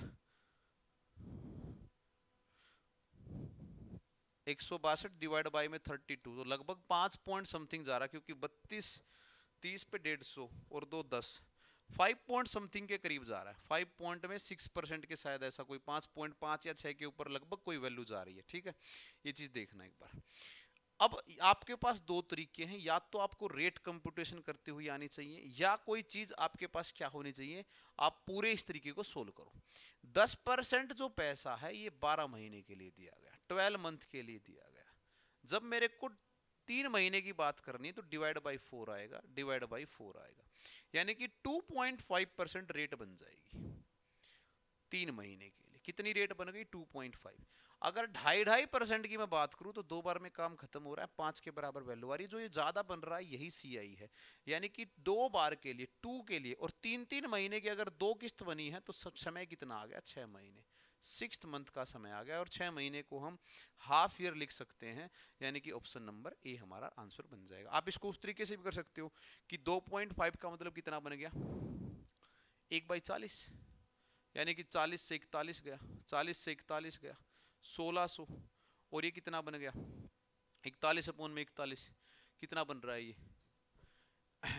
162 डिवाइड बाय में 32, तो लगभग 5 पॉइंट समथिंग जा रहा है, क्योंकि 32 30 पे 150 और 2 10, 5 पॉइंट समथिंग के करीब जा रहा है, 5 पॉइंट में 6% के शायद ऐसा कोई 5.5 या 6 के ऊपर लगभग कोई वैल्यू जा रही है, ठीक है, ये चीज देखना एक बार। अब आपके पास दो तरीके हैं, या तो आपको रेट कंप्यूटेशन करते हुए आनी चाहिए, या कोई चीज आपके पास क्या होनी चाहिए, आप पूरे इस तरीके को सोल्व करो। 10% जो पैसा है ये 12 महीने के लिए दिया गया, 12 मंथ के लिए दिया गया। जब मेरे को 3 महीने की बात करनी है तो डिवाइड बाई 4 आएगा, डिवाइड बाई 4 आएगा, यानी कि 2.5% रेट बन जाएगी 3 महीने के लिए। कितनी रेट बन गई 2.5। अगर 2.5% की मैं बात करूं तो 2 बार में काम खत्म हो रहा है, 5 के बराबर वैल्यू आ रही है, जो ये ज्यादा बन रहा है यही CI है, यानी कि 2 बार के लिए 2 के लिए, और 3-3 महीने की अगर 2 किस्त बनी है तो समय कितना आ गया 6 महीने, 6th मंथ का समय आ गया, और 6 महीने को हम हाफ ईयर लिख सकते हैं, यानी कि ऑप्शन नंबर ए हमारा आंसर बन जाएगा। आप इसको उस तरीके से भी कर सकते हो कि 2.5 का मतलब कितना बन गया 1/40, यानी कि 40 से 41 गया, 40 से 41 गया 1600, और ये कितना बन गया 41 अपोन में 41, कितना बन रहा है ये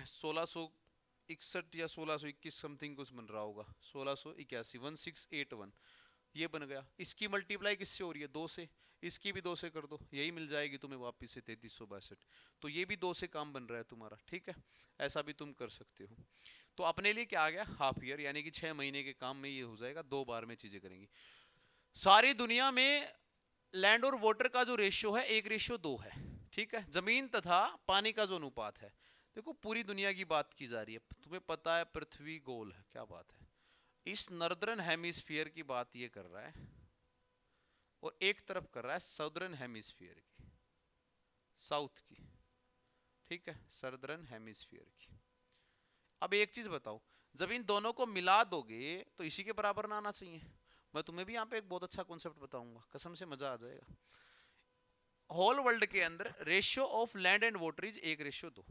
1661 या 1621 समथिंग कुछ बन रहा होगा, 1681 1681 ये बन गया। इसकी मल्टीप्लाई किससे हो रही है 2 से, इसकी भी 2 से कर दो, यही मिल जाएगी तुम्हें वापस से 3362, तो ये भी 2 से काम बन रहा है तुम्हारा, ठीक है, ऐसा भी तुम कर सकते हो। तो अपने लिए क्या आ गया हाफ ईयर, यानी कि 6 महीने के काम में ये हो जाएगा, 2 बार में चीजें करेंगी। सारी दुनिया में लैंड और वाटर का जो रेशियो है 1:2 है, ठीक है, जमीन तथा पानी का जो अनुपात है। देखो पूरी दुनिया की बात की जा रही है, तुम्हें पता है पृथ्वी गोल है, क्या बात है, इस नॉर्दर्न हेमिस्फीयर की बात ये कर रहा है, और एक तरफ कर रहा है साउदर्न हेमिस्फीयर की, साउथ की, ठीक है, साउदर्न हेमिस्फीयर की। अब एक चीज बताओ, जब इन दोनों को मिला दोगे तो इसी के बराबर ना आना चाहिए। मैं तुम्हें भी यहाँ पे एक बहुत अच्छा कॉन्सेप्ट बताऊंगा, कसम से मजा आ जाएगा। होल वर्ल्ड के अंदर ratio of land and water is 1:2।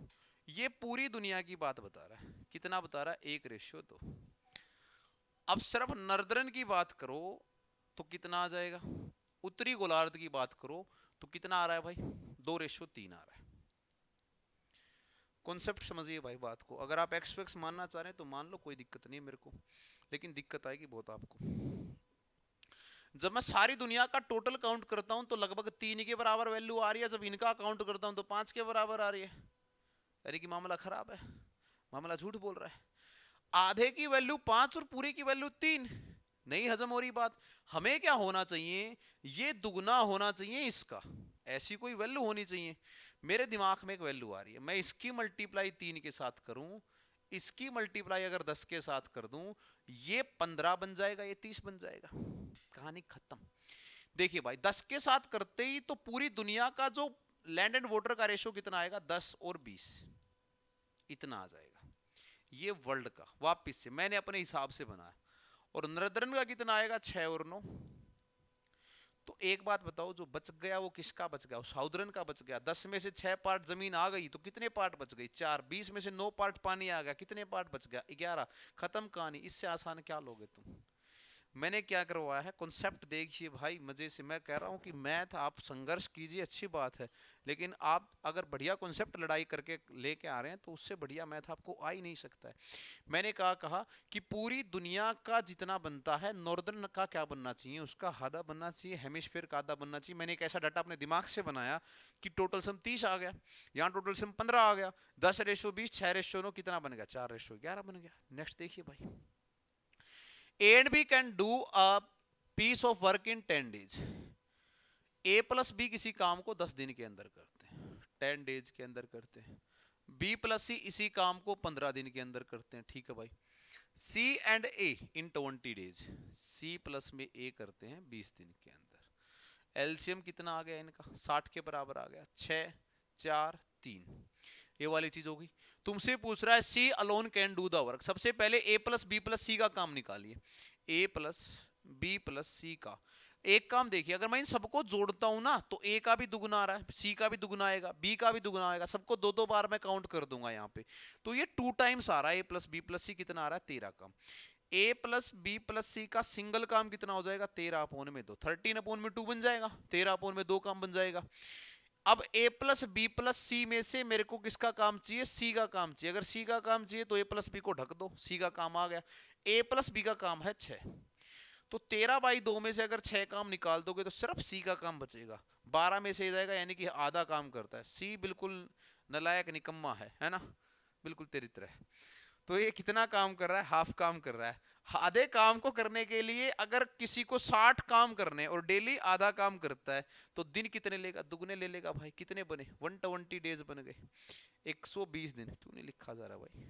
ये पूरी दुनिया की बात बता रहा है। कितना बता रहा है? 1:2। अब सिर्फ नर्दर्न की बात करो तो कितना आ जाएगा? उत्तरी गोलार्ध की बात करो तो कितना आ रहा है भाई? 2:3 आ रहा है। कॉन्सेप्ट समझिए भाई बात को। अगर आप एक्स मानना चाह रहे हैं तो मान लो, कोई दिक्कत नहीं मेरे को, लेकिन दिक्कत आएगी बहुत आपको। जब मैं सारी दुनिया का टोटल काउंट करता हूं तो लगभग 3 के बराबर वैल्यू आ रही है। जब इनका काउंट करता हूं तो 5 के बराबर आ रही है। यानी कि मामला खराब है, मामला झूठ बोल रहा है। आधे की वैल्यू 5 और पूरे की वैल्यू 3। नहीं हजम हो रही बात। हमें क्या होना चाहिए? ये दुगना होना चाहिए इसका। ऐसी कोई वैल्यू होनी चाहिए। मेरे दिमाग में एक वैल्यू आ रही है, मैं इसकी मल्टीप्लाई 3 के साथ करूं, इसकी मल्टीप्लाई अगर 10 के साथ कर दूं, ये 15 बन जाएगा, ये 30 बन जाएगा। कहानी खत्म। देखिए भाई, 10 के साथ करते ही तो पूरी दुनिया का जो लैंड एंड वाटर का रेशो कितना आएगा? 10 और 20 इतना आ जाएगा। ये वर्ल्ड का वापिस से मैंने अपने हिसाब से बनाया। और नर्दर्न का कितना आएगा? 6 और 9। तो एक बात बताओ, जो बच गया वो किसका बच गया? साउदर्न का बच गया। 10 में से 6 पार्ट जमीन आ गई तो कितने पार्ट बच गई? 4। 20 में से 9 पार्ट पानी आ गया, कितने पार्ट बच गया? 11। खत्म कहानी। इससे आसान क्या लोगे तुम? मैंने क्या करवाया है? कॉन्सेप्ट देखिए भाई मजे से। मैं कह रहा हूं कि मैथ आप संघर्ष कीजिए, अच्छी बात है, लेकिन आप अगर बढ़िया कॉन्सेप्ट लड़ाई करके लेके आ रहे हैं तो उससे बढ़िया मैथ आपको आ ही नहीं सकता है। मैंने कहा कि पूरी दुनिया का जितना बनता है, नॉर्दर्न का क्या बनना चाहिए? उसका आधा बनना चाहिए, हेमिस्फीयर का आधा बनना चाहिए। मैंने एक ऐसा डाटा अपने दिमाग से बनाया कि टोटल सम 30 आ गया, यहाँ टोटल सम 15 आ गया। 10:20, 6:9 कितना बन गया? 4:11 बन गया। नेक्स्ट देखिए भाई, A and B can do a piece of work in 10 days। A plus B किसी काम को 10 दिन के अंदर करते हैं, 10 डेज के अंदर करते हैं। B प्लस सी इसी काम को 15 दिन के अंदर करते हैं। ठीक है भाई। C and A in 20 days. C plus में A करते हैं 20 दिन के अंदर। एलसीएम कितना आ गया इनका? 60 के बराबर आ गया। 6, 4, 3, ये वाली चीज होगी। तुमसे पूछ रहा है C alone can do the work. सबसे पहले A plus B plus C का काम निकालिए। A plus B plus C का एक काम देखिए, अगर मैं इन सबको जोड़ता हूं ना तो ए का भी दुगना आ रहा है, सी का भी दुगना आएगा, बी का भी दुगना आएगा। सबको 2-2 बार मैं काउंट कर दूंगा यहाँ पे। तो ये 2 टाइम्स आ रहा है। ए प्लस बी प्लस सी कितना आ रहा है? 13 काम। ए प्लस बी प्लस सी का सिंगल काम कितना हो जाएगा? 13/2। 13/2 बन जाएगा। 13/2 काम बन जाएगा। अब a प्लस बी प्लस सी में से मेरे को किसका काम चाहिए? सी का काम चाहिए। अगर सी का काम चाहिए तो a प्लस बी को ढक दो, सी का काम आ गया। a प्लस बी का काम है 6, तो 13/2 में से अगर 6 काम निकाल दोगे तो सिर्फ सी का काम बचेगा। 12 में से जाएगा, यानी कि आधा काम करता है। सी बिल्कुल नलायक निकम्मा है ना, बिल्कुल तेरी तरह। तो ये कितना काम कर रहा है? हाफ काम कर रहा है। आधे काम को करने के लिए अगर किसी को 60 काम करने और डेली आधा काम करता है तो दिन कितने लेगा? दुगने ले लेगा भाई। कितने बने? 120 डेज बन गए। 120 दिन क्यों नहीं लिखा जा रहा भाई?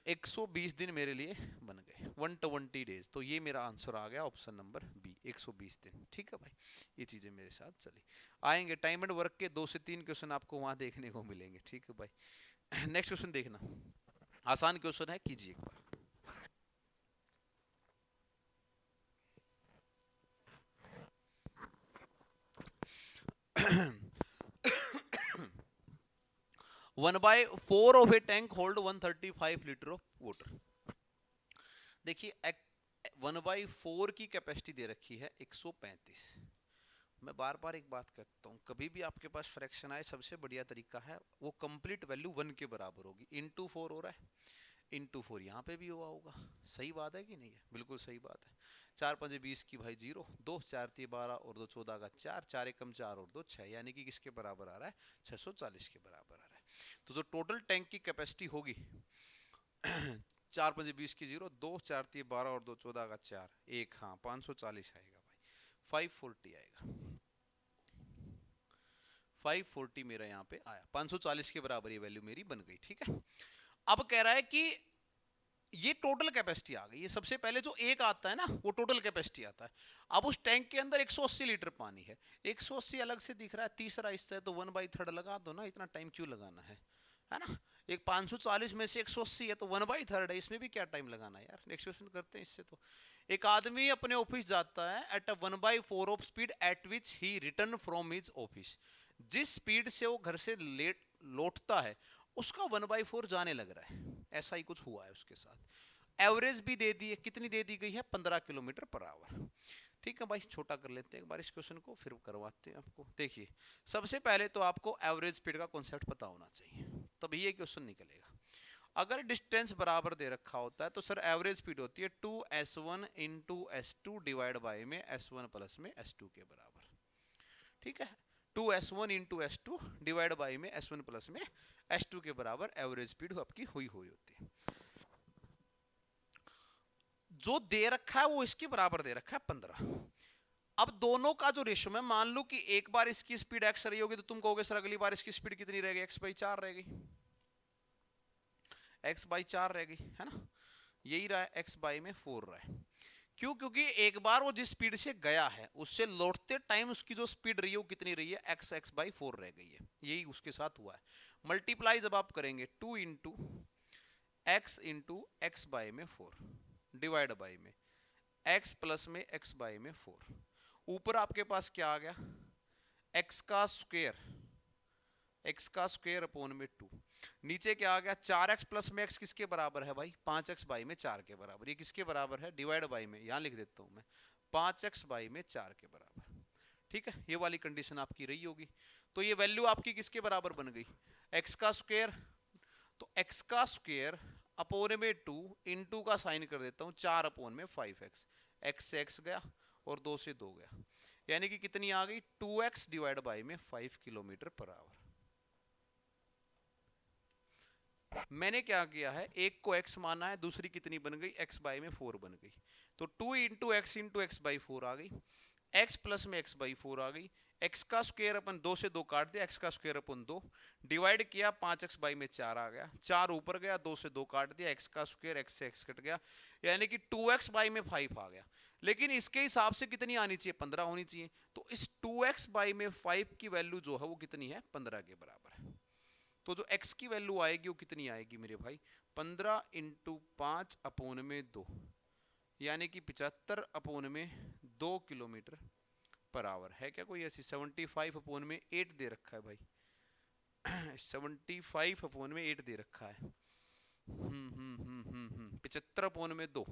120 दिन मेरे लिए बन गए, 120 डेज। तो ये मेरा आंसर आ गया, ऑप्शन नंबर बी, 120 दिन। ठीक है भाई, ये चीजें मेरे साथ चली आएंगे। टाइम एंड वर्क के 2 से 3 क्वेश्चन आपको वहां देखने को मिलेंगे। ठीक है भाई। नेक्स्ट क्वेश्चन देखना, आसान क्वेश्चन है, कीजिए एक बार। One by four of a tank hold 135 litre of water. देखिए 1/4 की कैपेसिटी दे रखी है 135। मैं बार बार एक बात कहता हूँ, कभी भी आपके पास फ्रैक्शन आए सबसे बढ़िया तरीका है वो कंप्लीट वैल्यू 1 के बराबर होगी। इंटू 4 हो रहा है, इंटू 4 यहाँ पे भी हुआ होगा। सही बात है कि नहीं है? बिल्कुल सही बात है। 4×5 20 की भाई 0, 2 4 3 12 और 2 14 का 4, 4 एकम 4 और 2 6, यानी कि किसके बराबर आ रहा है? 640 के बराबर आ रहा है। तो जो टोटल टैंक की कैपेसिटी होगी 4×5 20 की 0, 2 4 3 12 और 2 14 का 4, 1, हाँ 540 आएगा भाई। 540 आएगा। 540 मेरा यहाँ पे आया, 540 के बराबर ये वैल्यू मेरी बन गई। ठीक है। अब कह रहा है कि ये टोटल कैपेसिटी आ गई। ये सबसे पहले जो एक आता है ना वो टोटल कैपेसिटी आता है। अब उस टैंक के अंदर 180 लीटर पानी है। 180 अलग से दिख रहा है, तीसरा हिस्सा है तो 1/3 लगा दो ना, इतना टाइम क्यों लगाना है ना। एक 540 में से 180 है तो 1/3 है, इसमें भी क्या टाइम लगाना है यार। नेक्स्ट क्वेश्चन करते हैं इससे। तो एक आदमी अपने ऑफिस जाता है at 1/4 of speed at which he return from his office. जिस स्पीड से वो घर से लेट लौटता है उसका 1/4 जाने लग रहा है। ऐसा ही कुछ हुआ है उसके साथ। एवरेज भी दे दी है, कितनी दे दी गई है? 15 किलोमीटर पर आवर। ठीक है भाई, छोटा कर लेते हैं एक बार इस क्वेश्चन को, फिर करवाते हैं आपको। देखिए, सबसे पहले तो आपको एवरेज स्पीड का कॉन्सेप्ट पता होना चाहिए, तभी ये क्वेश्चन निकलेगा। अगर डिस्टेंस बराबर दे रखा होता है तो सर एवरेज स्पीड होती है 2s1 into s2 divide by में s1 प्लस में s2 के बराबर। ठीक है, 2s1 into s2 divide by में s1 प्लस में s2 के बराबर एवरेज स्पीड आपकी हुई होती है। जो दे रखा है वो इसके बराबर दे रखा है 15। अब दोनों का जो रेशो में मान लो कि एक बार इसकी स्पीड x रही होगी तो तुम कहोगे सर अगली बार इसकी स्पीड कितनी रहेगी? x/4 रहेगी, x/4 रहेगी, है ना? यही रहा है, x/4 रहा है। क्यों? क्योंकि एक बार वो जिस स्पीड से गया है उससे लौटते टाइम उसकी जो स्पीड रही है वो कितनी रही है? x/4 रह गई है। यही उसके साथ हुआ है। मल्टीप्लाई जब आप करेंगे 2 into x into x by में 4 डिवाइड बाई में x प्लस में x बाई में 4, ऊपर आपके पास क्या आ गया? x का स्क्वायर अपॉन में 2, नीचे क्या आ गया? 4x प्लस में x किसके बराबर है भाई? 5x बाई में 4 के बराबर। ये किसके बराबर है? डिवाइड बाई में, यहां लिख देता हूं मैं, 5x बाई में 4 के बराबर। ठीक है, ये वाली कंडीशन आपकी रही होगी। तो ये वैल्यू आपकी किसके बराबर बन गई? x का स्क्वायर, तो x का स्क्वायर अपोन में 2 इंटू का साइन कर देता हूं 4 अपोन में 5x, x से x गया और 2 से 2 गया, यानी कि कितनी आ गई? 2x डिवाइड बाई में 5 किलोमीटर पर आवर। मैंने क्या किया है, एक को x माना है, दूसरी कितनी बन गई? x बाई में 4 बन गई, तो 2 इंटू x बाई 4 आ गई, x प्लस में x बाई 4 आ गई, x का स्क्वायर अपन 2 से 2 काट दिया, x का स्क्वायर अपन 2 डिवाइड किया, 5x बाई में 4 आ गया, 4 ऊपर गया, 2 से 2 काट दिया, x का स्क्वायर x से x कट गया, यानी कि 2x बाई में 5 आ गया। लेकिन इसके हिसाब से कितनी आनी चाहिए? 15 होनी चाहिए। तो इस 2x बाई में 5 की वैल्यू जो है वो कितनी है? 15 के बराबर है। तो जो x की वैल्यू आएगी वो कितनी आएगी मेरे भाई? 15 इंटू 5 अपोन में 2, यानी कि 75 अपोन में 2 किलोमीटर पर आवर है। क्या कोई ऐसी? 75 अपोन में 8 दे रखा है भाई 75 अपोन में 8 दे रखा है। 75 अपोन में 2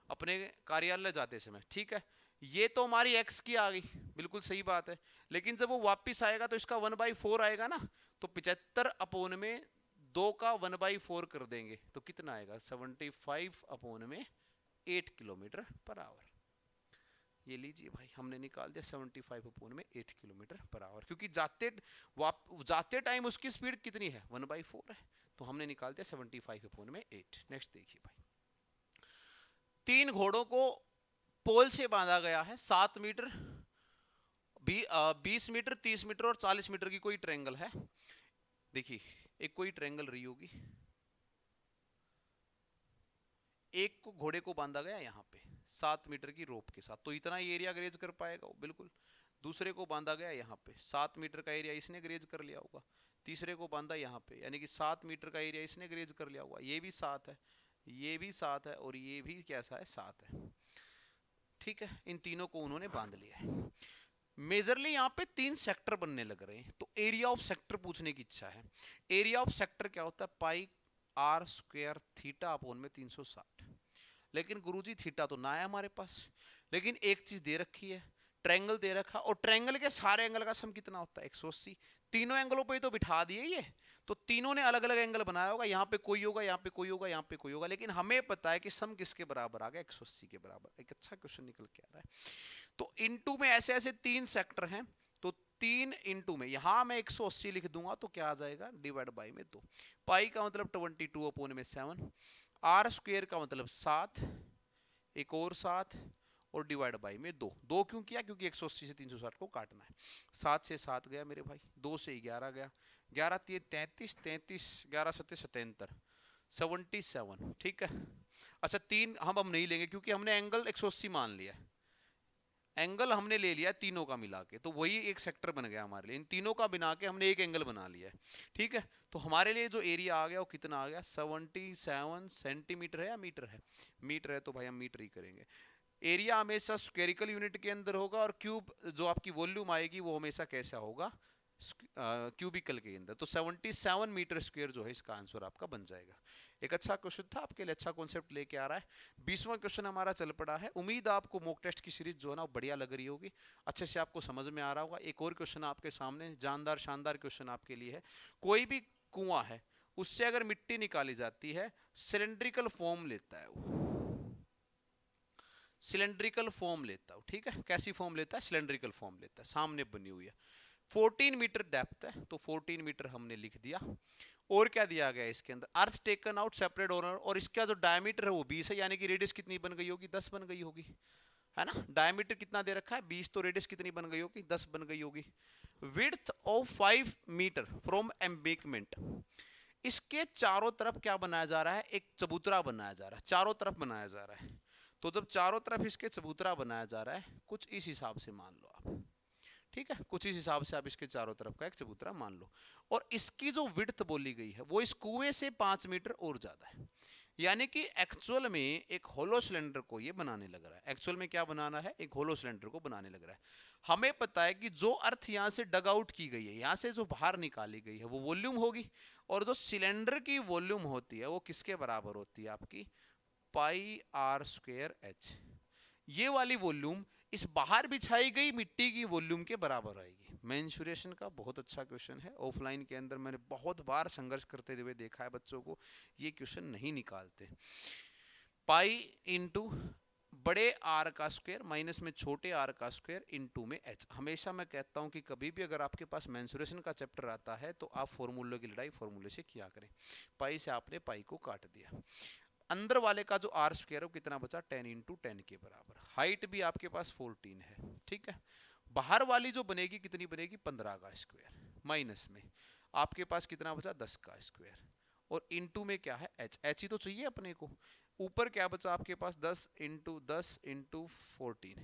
अपने कार्यालय जाते समय। ठीक है, ये तो हमारी x की आ गई, बिल्कुल सही बात है। लेकिन जब वो वापस आएगा तो इसका 1/4 आएगा ना, तो 75 अपोन में 2 का 1/4 कर देंगे तो कितना आएगा? 75 अपोन में 8 किलोमीटर पर आवर। ये लीजिए भाई, हमने निकाल दिया 75 अपोन में 8 किलोमीटर पर आवर, क्योंकि जाते टाइम उसकी स्पीड कितनी है? 1/4 है, तो हमने निकाल दिया 75 अपोन में 8। नेक्स्ट देखिए भाई, 3 घोड़ों को पोल से बांधा गया है, 7 मीटर 20 मीटर 30 मीटर और 40 मीटर की कोई ट्रायंगल है। देखिए, एक कोई ट्रायंगल रही होगी, एक को घोड़े को बांधा गया यहाँ पे 7 मीटर की रोप के साथ, तो इतना ही एरिया ग्रेज कर पाएगा वो, बिल्कुल। दूसरे को बांधा गया यहाँ पे 7 मीटर का एरिया इसने ग्रेज कर लिया होगा, तीसरे को बांधा यहाँ पे, यानी कि 7 मीटर का एरिया इसने ग्रेज कर लिया होगा, ये भी 7 है, ये भी 7 है और ये भी कैसा है? 7 है। ठीक है, इन तीनों को उन्होंने बांध लिया है। मेजरली यहाँ पे 3 सेक्टर बनने लग रहे हैं, तो एरिया ऑफ सेक्टर पूछने की इच्छा है। एरिया ऑफ सेक्टर क्या होता है? Pi r square theta upon में 360। लेकिन गुरुजी थीटा तो ना है हमारे पास, लेकिन एक चीज दे रखी है, ट्रायंगल दे रखा, और ट्रायंगल के सारे एंगल का सम कितना होता है? 180। तीनों एंगलों पे तो बिठा दिए ये, तो तीनों ने अलग अलग एंगल बनाया होगा, यहाँ पे कोई होगा, यहाँ पे कोई होगा, यहाँ पे कोई होगा, लेकिन हमें पता है कि सम किसके बराबर आ गया? 180 के बराबर। एक अच्छा क्वेश्चन निकल के आ रहा है। तो इनटू में ऐसे ऐसे 3 सेक्टर हैं, तो 3 इनटू में यहां मैं 180 लिख दूंगा तो क्या आ जाएगा? डिवाइड बाई में 2। पाई का मतलब 22 अपोन में 7, आर स्क्वायर का मतलब 7, एक और 7 और डिवाइड बाई में 2। 2 क्यों किया? क्योंकि 180 से 360 को काटना है। 7 से 7 गया मेरे भाई, 2 से 11 गया, 11 3 33, 33 11 7 77, 77। ठीक है, अच्छा 3 हम अब नहीं लेंगे क्योंकि हमने एंगल 180 मान लिया है, एंगल हमने ले लिया तीनों का मिला के, तो वही एक सेक्टर बन गया हमारे लिए। इन तीनों का बना के हमने एक एंगल बना लिया है। ठीक है, तो हमारे लिए जो एरिया आ गया वो कितना आ गया? 77 सेंटीमीटर है या मीटर है? मीटर है, तो भाई हम मीटर ही करेंगे। एरिया हमेशा स्क्वेरिकल यूनिट के अंदर होगा और क्यूब जो आपकी वॉल्यूम आएगी वो हमेशा कैसा होगा, क्यूबिकल के अंदर। तो 77 मीटर स्क्वायर जो है इसका आंसर आपका बन जाएगा। एक अच्छा क्वेश्चन था आपके लिए, अच्छा कॉन्सेप्ट लेके आ रहा है। 20वां क्वेश्चन हमारा चल पड़ा है। उम्मीद आपको मॉक टेस्ट की सीरीज जो है ना बढ़िया लग रही होगी, अच्छे से आपको समझ में आ रहा होगा। एक और क्वेश्चन आपके सामने, जानदार शानदार क्वेश्चन आपके लिए है। कोई भी कुआं है उससे अगर मिट्टी निकाली जाती है, सिलेंड्रिकल फॉर्म लेता है वो, सिलेंड्रिकल फॉर्म लेता है, ठीक है। कैसी फॉर्म लेता है, सिलेंड्रिकल फॉर्म लेता है। सामने बनी हुई है, 14 मीटर डेप्थ है, तो 14 मीटर हमने लिख दिया। और क्या दिया गया इसके अंदर, अर्थ टेकन आउट सेपरेट ओनर, और इसका जो डायमीटर है वो 20 है, यानी कि रेडियस कितनी बन गई होगी, 10 बन गई होगी, है ना। डायमीटर कितना दे रखा है 20, तो रेडियस कितनी बन गई होगी, 10 बन गई होगी। Width of 5 metre from embankment, इसके चारों तरफ क्या बनाया जा रहा है, एक चबूतरा बनाया जा रहा है, चारों तरफ बनाया जा रहा है। तो जब चारों तरफ इसके चबूतरा बनाया जा रहा है, कुछ इस हिसाब से मान लो आप, ठीक है, कुछ इस हिसाब से आप इसके चारों तरफ का एक चबूतरा मान लो। और इसकी जो विड्थ बोली गई है वो इस कुएं से 5 मीटर और ज्यादा है, यानी कि एक्चुअल में एक होलो सिलेंडर को ये बनाने लग रहा है। एक्चुअल में क्या बनाना है, एक होलो सिलेंडर को बनाने लग रहा है। हमें पता है कि जो अर्थ यहां से डग आउट की गई है, यहां से जो बाहर निकाली गई है वो वॉल्यूम होगी, और जो सिलेंडर की वॉल्यूम होती है वो किसके बराबर होती है, आपकी पाई आर स्क्वायर एच। ये वाली वॉल्यूम इस बाहर बिछाई गई मिट्टी की वॉल्यूम के बराबर आएगी। मेंसुरेशन का बहुत अच्छा क्वेश्चन है, ऑफलाइन के अंदर मैंने बहुत बार संघर्ष करते हुए देखा है बच्चों को, ये क्वेश्चन नहीं निकालते। पाई इंटू बड़े आर का स्क्वायर माइनस में छोटे आर का स्क्वायर इंटू में एच। हमेशा मैं कहता हूं कि कभी भी अगर आपके पास मेंसुरेशन का चैप्टर आता है तो आप फॉर्मूले की लड़ाई फॉर्मूले से किया करें। पाई से आपने पाई को काट दिया, अंदर वाले का जो आर स्क्वायर है वो कितना बचा, 10 इंटू 10 के बराबर। हाइट भी आपके पास 14 है, ठीक है। बाहर वाली जो बनेगी कितनी बनेगी, 15 का स्क्वायर, माइनस में आपके पास कितना बचा, 10 का स्क्वायर, और इंटू में क्या है, एच। एच ही तो चाहिए अपने को। ऊपर क्या बचा आपके पास, 10 इंटू 10 इंटू 14,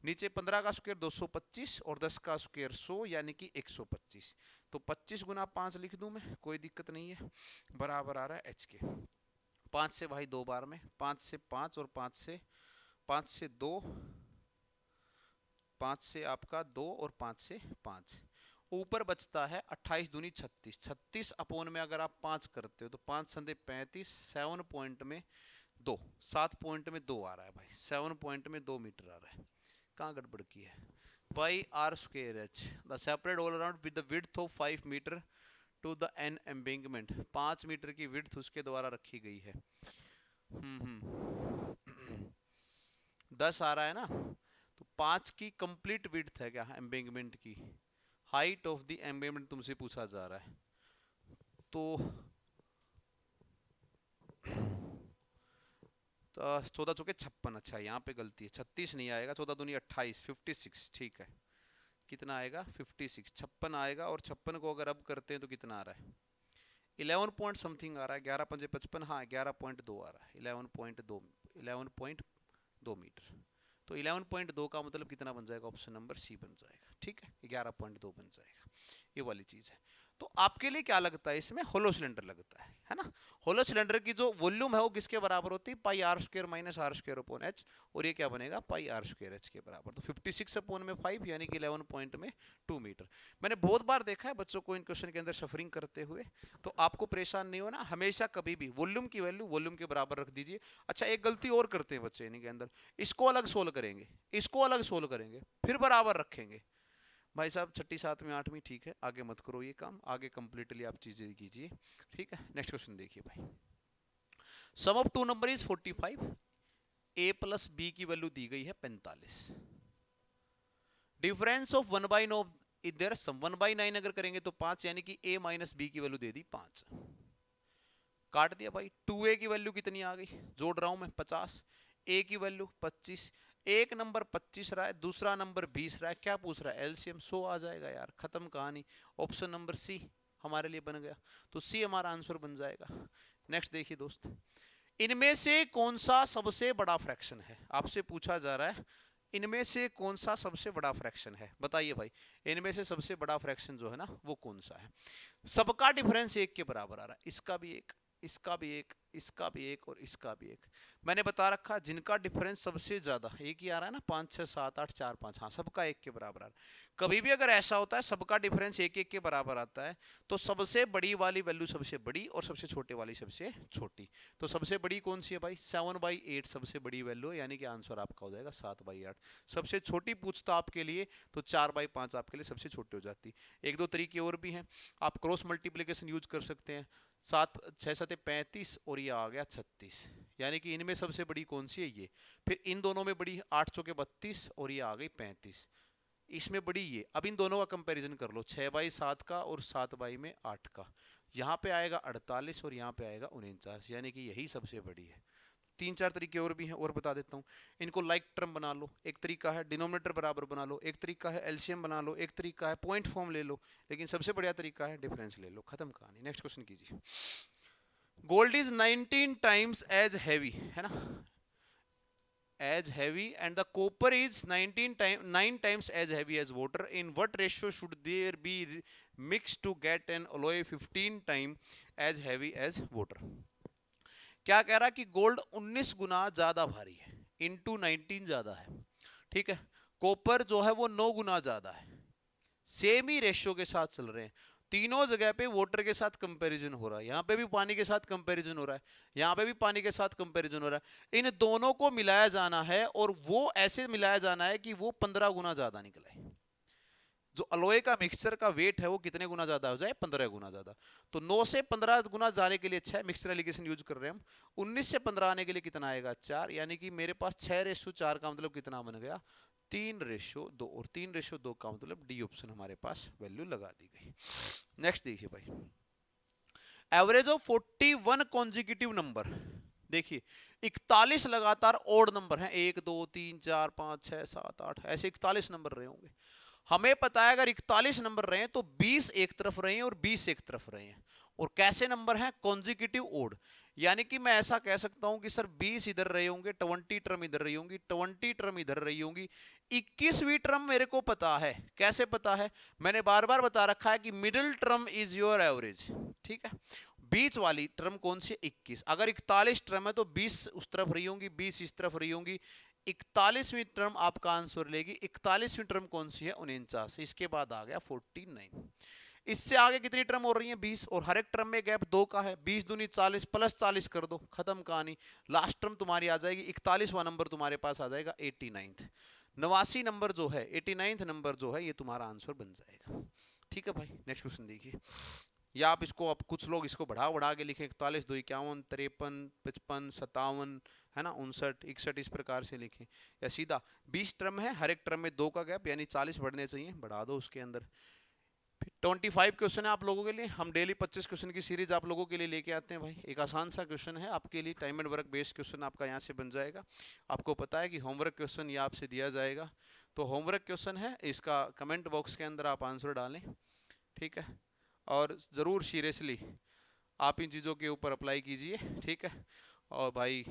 नीचे 15 का स्क्वायर 225 और 10 का स्क्वायर 100, यानी कि 125। तो 25 गुना 5 लिख दूं मैं, कोई दिक्कत नहीं है, बराबर आ रहा है एच के। 5 से भाई 2 बार में, 5 से 5 और 5 से 2, 5 से आपका 2 और 5 से 5, ऊपर बचता है 28 दूनी 36। 36 अपोन में अगर आप 5 करते हो तो 5 संदे 35, 7 पॉइंट में 2, 7 पॉइंट में 2 आ रहा है भाई, 7 पॉइंट में 2 मीटर आ रहा है। कहाँ गड़बड़ की है, pi r square h the separate all around with the width of 5 metre to the an embankment. 5 metre की विड्थ उसके द्वारा रखी गई है। 10 आ रहा है ना, तो 5 की कंप्लीट विड्थ है क्या एम्बैंकमेंट की, हाइट ऑफ द एम्बैंकमेंट तुमसे पूछा जा रहा है। तो 14 चौके 56, अच्छा यहाँ पे गलती है, 36 नहीं आएगा, 14 दूनी 28, 56, ठीक है। कितना आएगा 56, 56 आएगा, और 56 को अगर अब करते हैं तो कितना आ रहा है, 11 पॉइंट समथिंग आ रहा है, 11 पंजे 55, हाँ 11.2 आ रहा है, 11.2 मीटर। तो 11.2 का मतलब कितना बन जाएगा, ऑप्शन नंबर सी बन जाएगा, ठीक है, 11.2 बन जाएगा, ये वाली चीज है। तो आपके लिए क्या लगता है इसमें, होलो सिलेंडर लगता है ना। होलो सिलेंडर की जो वॉल्यूम है वो किसके बराबर होती है, pi r square minus r square upon h, और ये क्या बनेगा, पाई आर स्क्वायर एच के बराबर। तो 56 अपॉन में 5, यानी कि 11 पॉइंट में 2 मीटर। मैंने बहुत बार देखा है बच्चों को इन क्वेश्चन के अंदर सफरिंग करते हुए, तो आपको परेशान नहीं होना, हमेशा कभी भी वॉल्यूम की वैल्यू वॉल्यूम के बराबर रख दीजिए। अच्छा, एक गलती और करते हैं बच्चे इनके अंदर, इसको अलग सोल्व करेंगे, इसको अलग सोल्व करेंगे, फिर बराबर रखेंगे। भाई साहब 6ठी 7वीं 8वीं ठीक है, आगे मत करो ये काम, आगे कंप्लीटली आप चीजें कीजिए, ठीक है। नेक्स्ट क्वेश्चन देखिए भाई, sum of two number is 45, a plus b की वैल्यू दी गई है 45, डिफरेंस ऑफ 1/9 ऑफ इधर सम 1/9 अगर करेंगे तो 5, यानी कि a माइनस बी की वैल्यू दे दी 5, काट दिया भाई। 2a की वैल्यू कितनी आ गई, जोड़ रहा हूं मैं 50, a की वैल्यू 25, एक नंबर 25 रहा है, दूसरा नंबर 20 रहा है, क्या पूछ रहा है, एलसीएम 100 आ जाएगा यार, खत्म कहानी। ऑप्शन नंबर सी हमारे लिए बन गया, तो सी हमारा आंसर बन जाएगा। नेक्स्ट देखिए दोस्त, इनमें से कौन सा सबसे बड़ा फ्रैक्शन है, आपसे पूछा जा रहा है इनमें से कौन सा सबसे बड़ा फ्रैक्शन है, बताइए भाई, इनमें से सबसे बड़ा फ्रैक्शन जो है ना वो कौन सा है। सबका डिफरेंस 1 के बराबर आ रहा है, इसका भी 1, इसका भी 1, इसका भी एक और इसका भी एक। मैंने बता रखा जिनका डिफरेंस सबसे ज्यादा एक ही आ रहा है ना, 5 6 7 8 4 5, हाँ सबका एक के बराबर आ रहा है। कभी भी अगर ऐसा होता है सबका डिफरेंस एक एक के बराबर आता है तो सबसे बड़ी वाली वैल्यू सबसे बड़ी और सबसे छोटे वाली सबसे छोटी। तो सबसे बड़ी कौन सी है भाई, 7/8 सबसे बड़ी वैल्यू है, यानी कि आंसर आपका हो जाएगा 7/8। सबसे छोटी पूछता आपके लिए तो 4/5 आपके लिए सबसे छोटी हो जाती। एक दो तरीके और भी हैं, आप क्रॉस मल्टीप्लीकेशन यूज कर सकते हैं। 7 6 7 35 और ये आ गया 36, यानी कि इनमें सबसे बड़ी कौन सी है ये। फिर इन दोनों में बड़ी 8 चौके 32 और ये आ गई 35, इसमें बड़ी ये। अब इन दोनों का कंपैरिजन कर लो, 6/7 का और 7/8 का। यहाँ पे आएगा 48 और यहाँ पे आएगा 49, यानी कि यही सबसे बड़ी है। तीन चार तरीके और भी हैं और बता देता हूँ। इनको लाइक टर्म बना लो, एक तरीका है डिनोमिनेटर बराबर बना लो, एक तरीका है एलसीएम बना लो, एक तरीका है पॉइंट फॉर्म ले लो, लेकिन सबसे बढ़िया तरीका है डिफरेंस ले लो, खत्म कहानी। नेक्स्ट क्वेश्चन कीजिए। Gold is 19 times as heavy, है ना, as heavy, and the copper is 9 times as heavy as water. In what ratio should there be mixed to get an alloy 15 times as heavy as water? क्या कह रहा है कि gold 19 गुना ज्यादा भारी है, इंटू 19 ज्यादा है, ठीक है। कॉपर जो है वो 9 गुना ज्यादा है। सेम ही रेशियो के साथ चल रहे हैं, तीनों जगह पे वाटर के साथ कंपैरिजन हो रहा है, यहाँ पे भी पानी के साथ कंपैरिजन हो रहा है, यहाँ पे भी पानी के साथ कंपैरिजन हो रहा है। इन दोनों को मिलाया जाना है और वो ऐसे मिलाया जाना है कि वो 15 गुना ज्यादा निकले। जो अलोए का मिक्सचर का वेट है वो कितने गुना ज्यादा हो जाए, 15 गुना ज्यादा। तो 9 से 15 गुना जाने के लिए अच्छा है, मिक्सचर एलिगेशन यूज कर रहे हैं हम। 19 से 15 आने के लिए कितना आएगा, 4, यानी कि मेरे पास 6:4 का मतलब कितना बन गया, 3:2, और 3:2 का मतलब डी ऑप्शन हमारे पास वैल्यू लगा दी गई। नेक्स्ट देखिए भाई, एवरेज ऑफ 41 कॉन्जिक्यूटिव नंबर। देखिए 41 लगातार ओड नंबर हैं, 1 2 3 4 5 6 7 8, ऐसे 41 नंबर रहे होंगे। हमें पता है अगर 41 नंबर रहे हैं तो 20 एक तरफ रहे हैं और 20 एक तरफ रहे हैं। और कैसे नंबर हैं, कॉन्जिक्यूटिव ओड, यानी कि मैं ऐसा कह सकता हूं कि सर 20 इधर रहे होंगे, 20 टर्म इधर रही होंगी, 20 टर्म इधर रही होंगी, 21वीं टर्म मेरे को पता है। कैसे पता है, मैंने बार बार बता रखा है कि middle term is your average, ठीक है। बीच वाली टर्म कौन सी है, 21। अगर 41 टर्म है तो 20 उस तरफ रही होंगी, 20 इस तरफ रही होंगी। 41वीं टर्म आपका आंसर लेगी। 41वीं टर्म कौन सी है, 49। इसके बाद आ गया 49। इससे आगे कितनी टर्म हो रही है, 20, और हर एक टर्म में गैप 2 का है। 20 दूनी 40 प्लस 40 कर दो, खत्म कहानी। लास्ट टर्म तुम्हारी आ जाएगी, 41वां नंबर तुम्हारे पास आ जाएगा 89th। 89 नंबर जो है, 89th नंबर जो है, ये तुम्हारा आंसर बन जाएगा। ठीक है भाई, नेक्स्ट क्वेश्चन देखिए। या आप इसको, आप कुछ लोग इसको बढ़ा के लिखें, 41 2 51 53 55 57, है ना, 59 61, इस प्रकार से लिखें। या सीधा 20 टर्म है, हर एक टर्म में 2 का गैप, यानी 40 बढ़ने चाहिए, बढ़ा दो उसके अंदर। 25 क्वेश्चन है आप लोगों के लिए। हम डेली 25 क्वेश्चन की सीरीज आप लोगों के लिए लेके आते हैं भाई। एक आसान सा क्वेश्चन है आपके लिए, time and work based question आपका यहाँ से बन जाएगा। आपको पता है कि होमवर्क क्वेश्चन ये आपसे दिया जाएगा, तो होमवर्क क्वेश्चन है, इसका कमेंट बॉक्स के अंदर आप आंसर डालें, ठीक है। और ज़रूर सीरियसली आप इन चीज़ों के ऊपर अप्लाई कीजिए, ठीक है। और भाई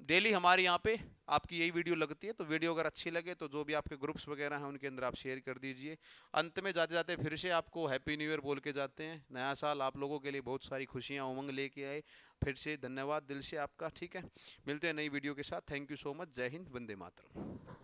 डेली हमारे यहाँ पे आपकी यही वीडियो लगती है, तो वीडियो अगर अच्छी लगे तो जो भी आपके ग्रुप्स वगैरह हैं उनके अंदर आप शेयर कर दीजिए। अंत में जाते जाते फिर से आपको हैप्पी न्यू ईयर बोल के जाते हैं। नया साल आप लोगों के लिए बहुत सारी खुशियाँ उमंग लेके आए। फिर से धन्यवाद दिल से आपका, ठीक है। मिलते हैं नई वीडियो के साथ। Thank you so much. जय हिंद, वंदे मातरम।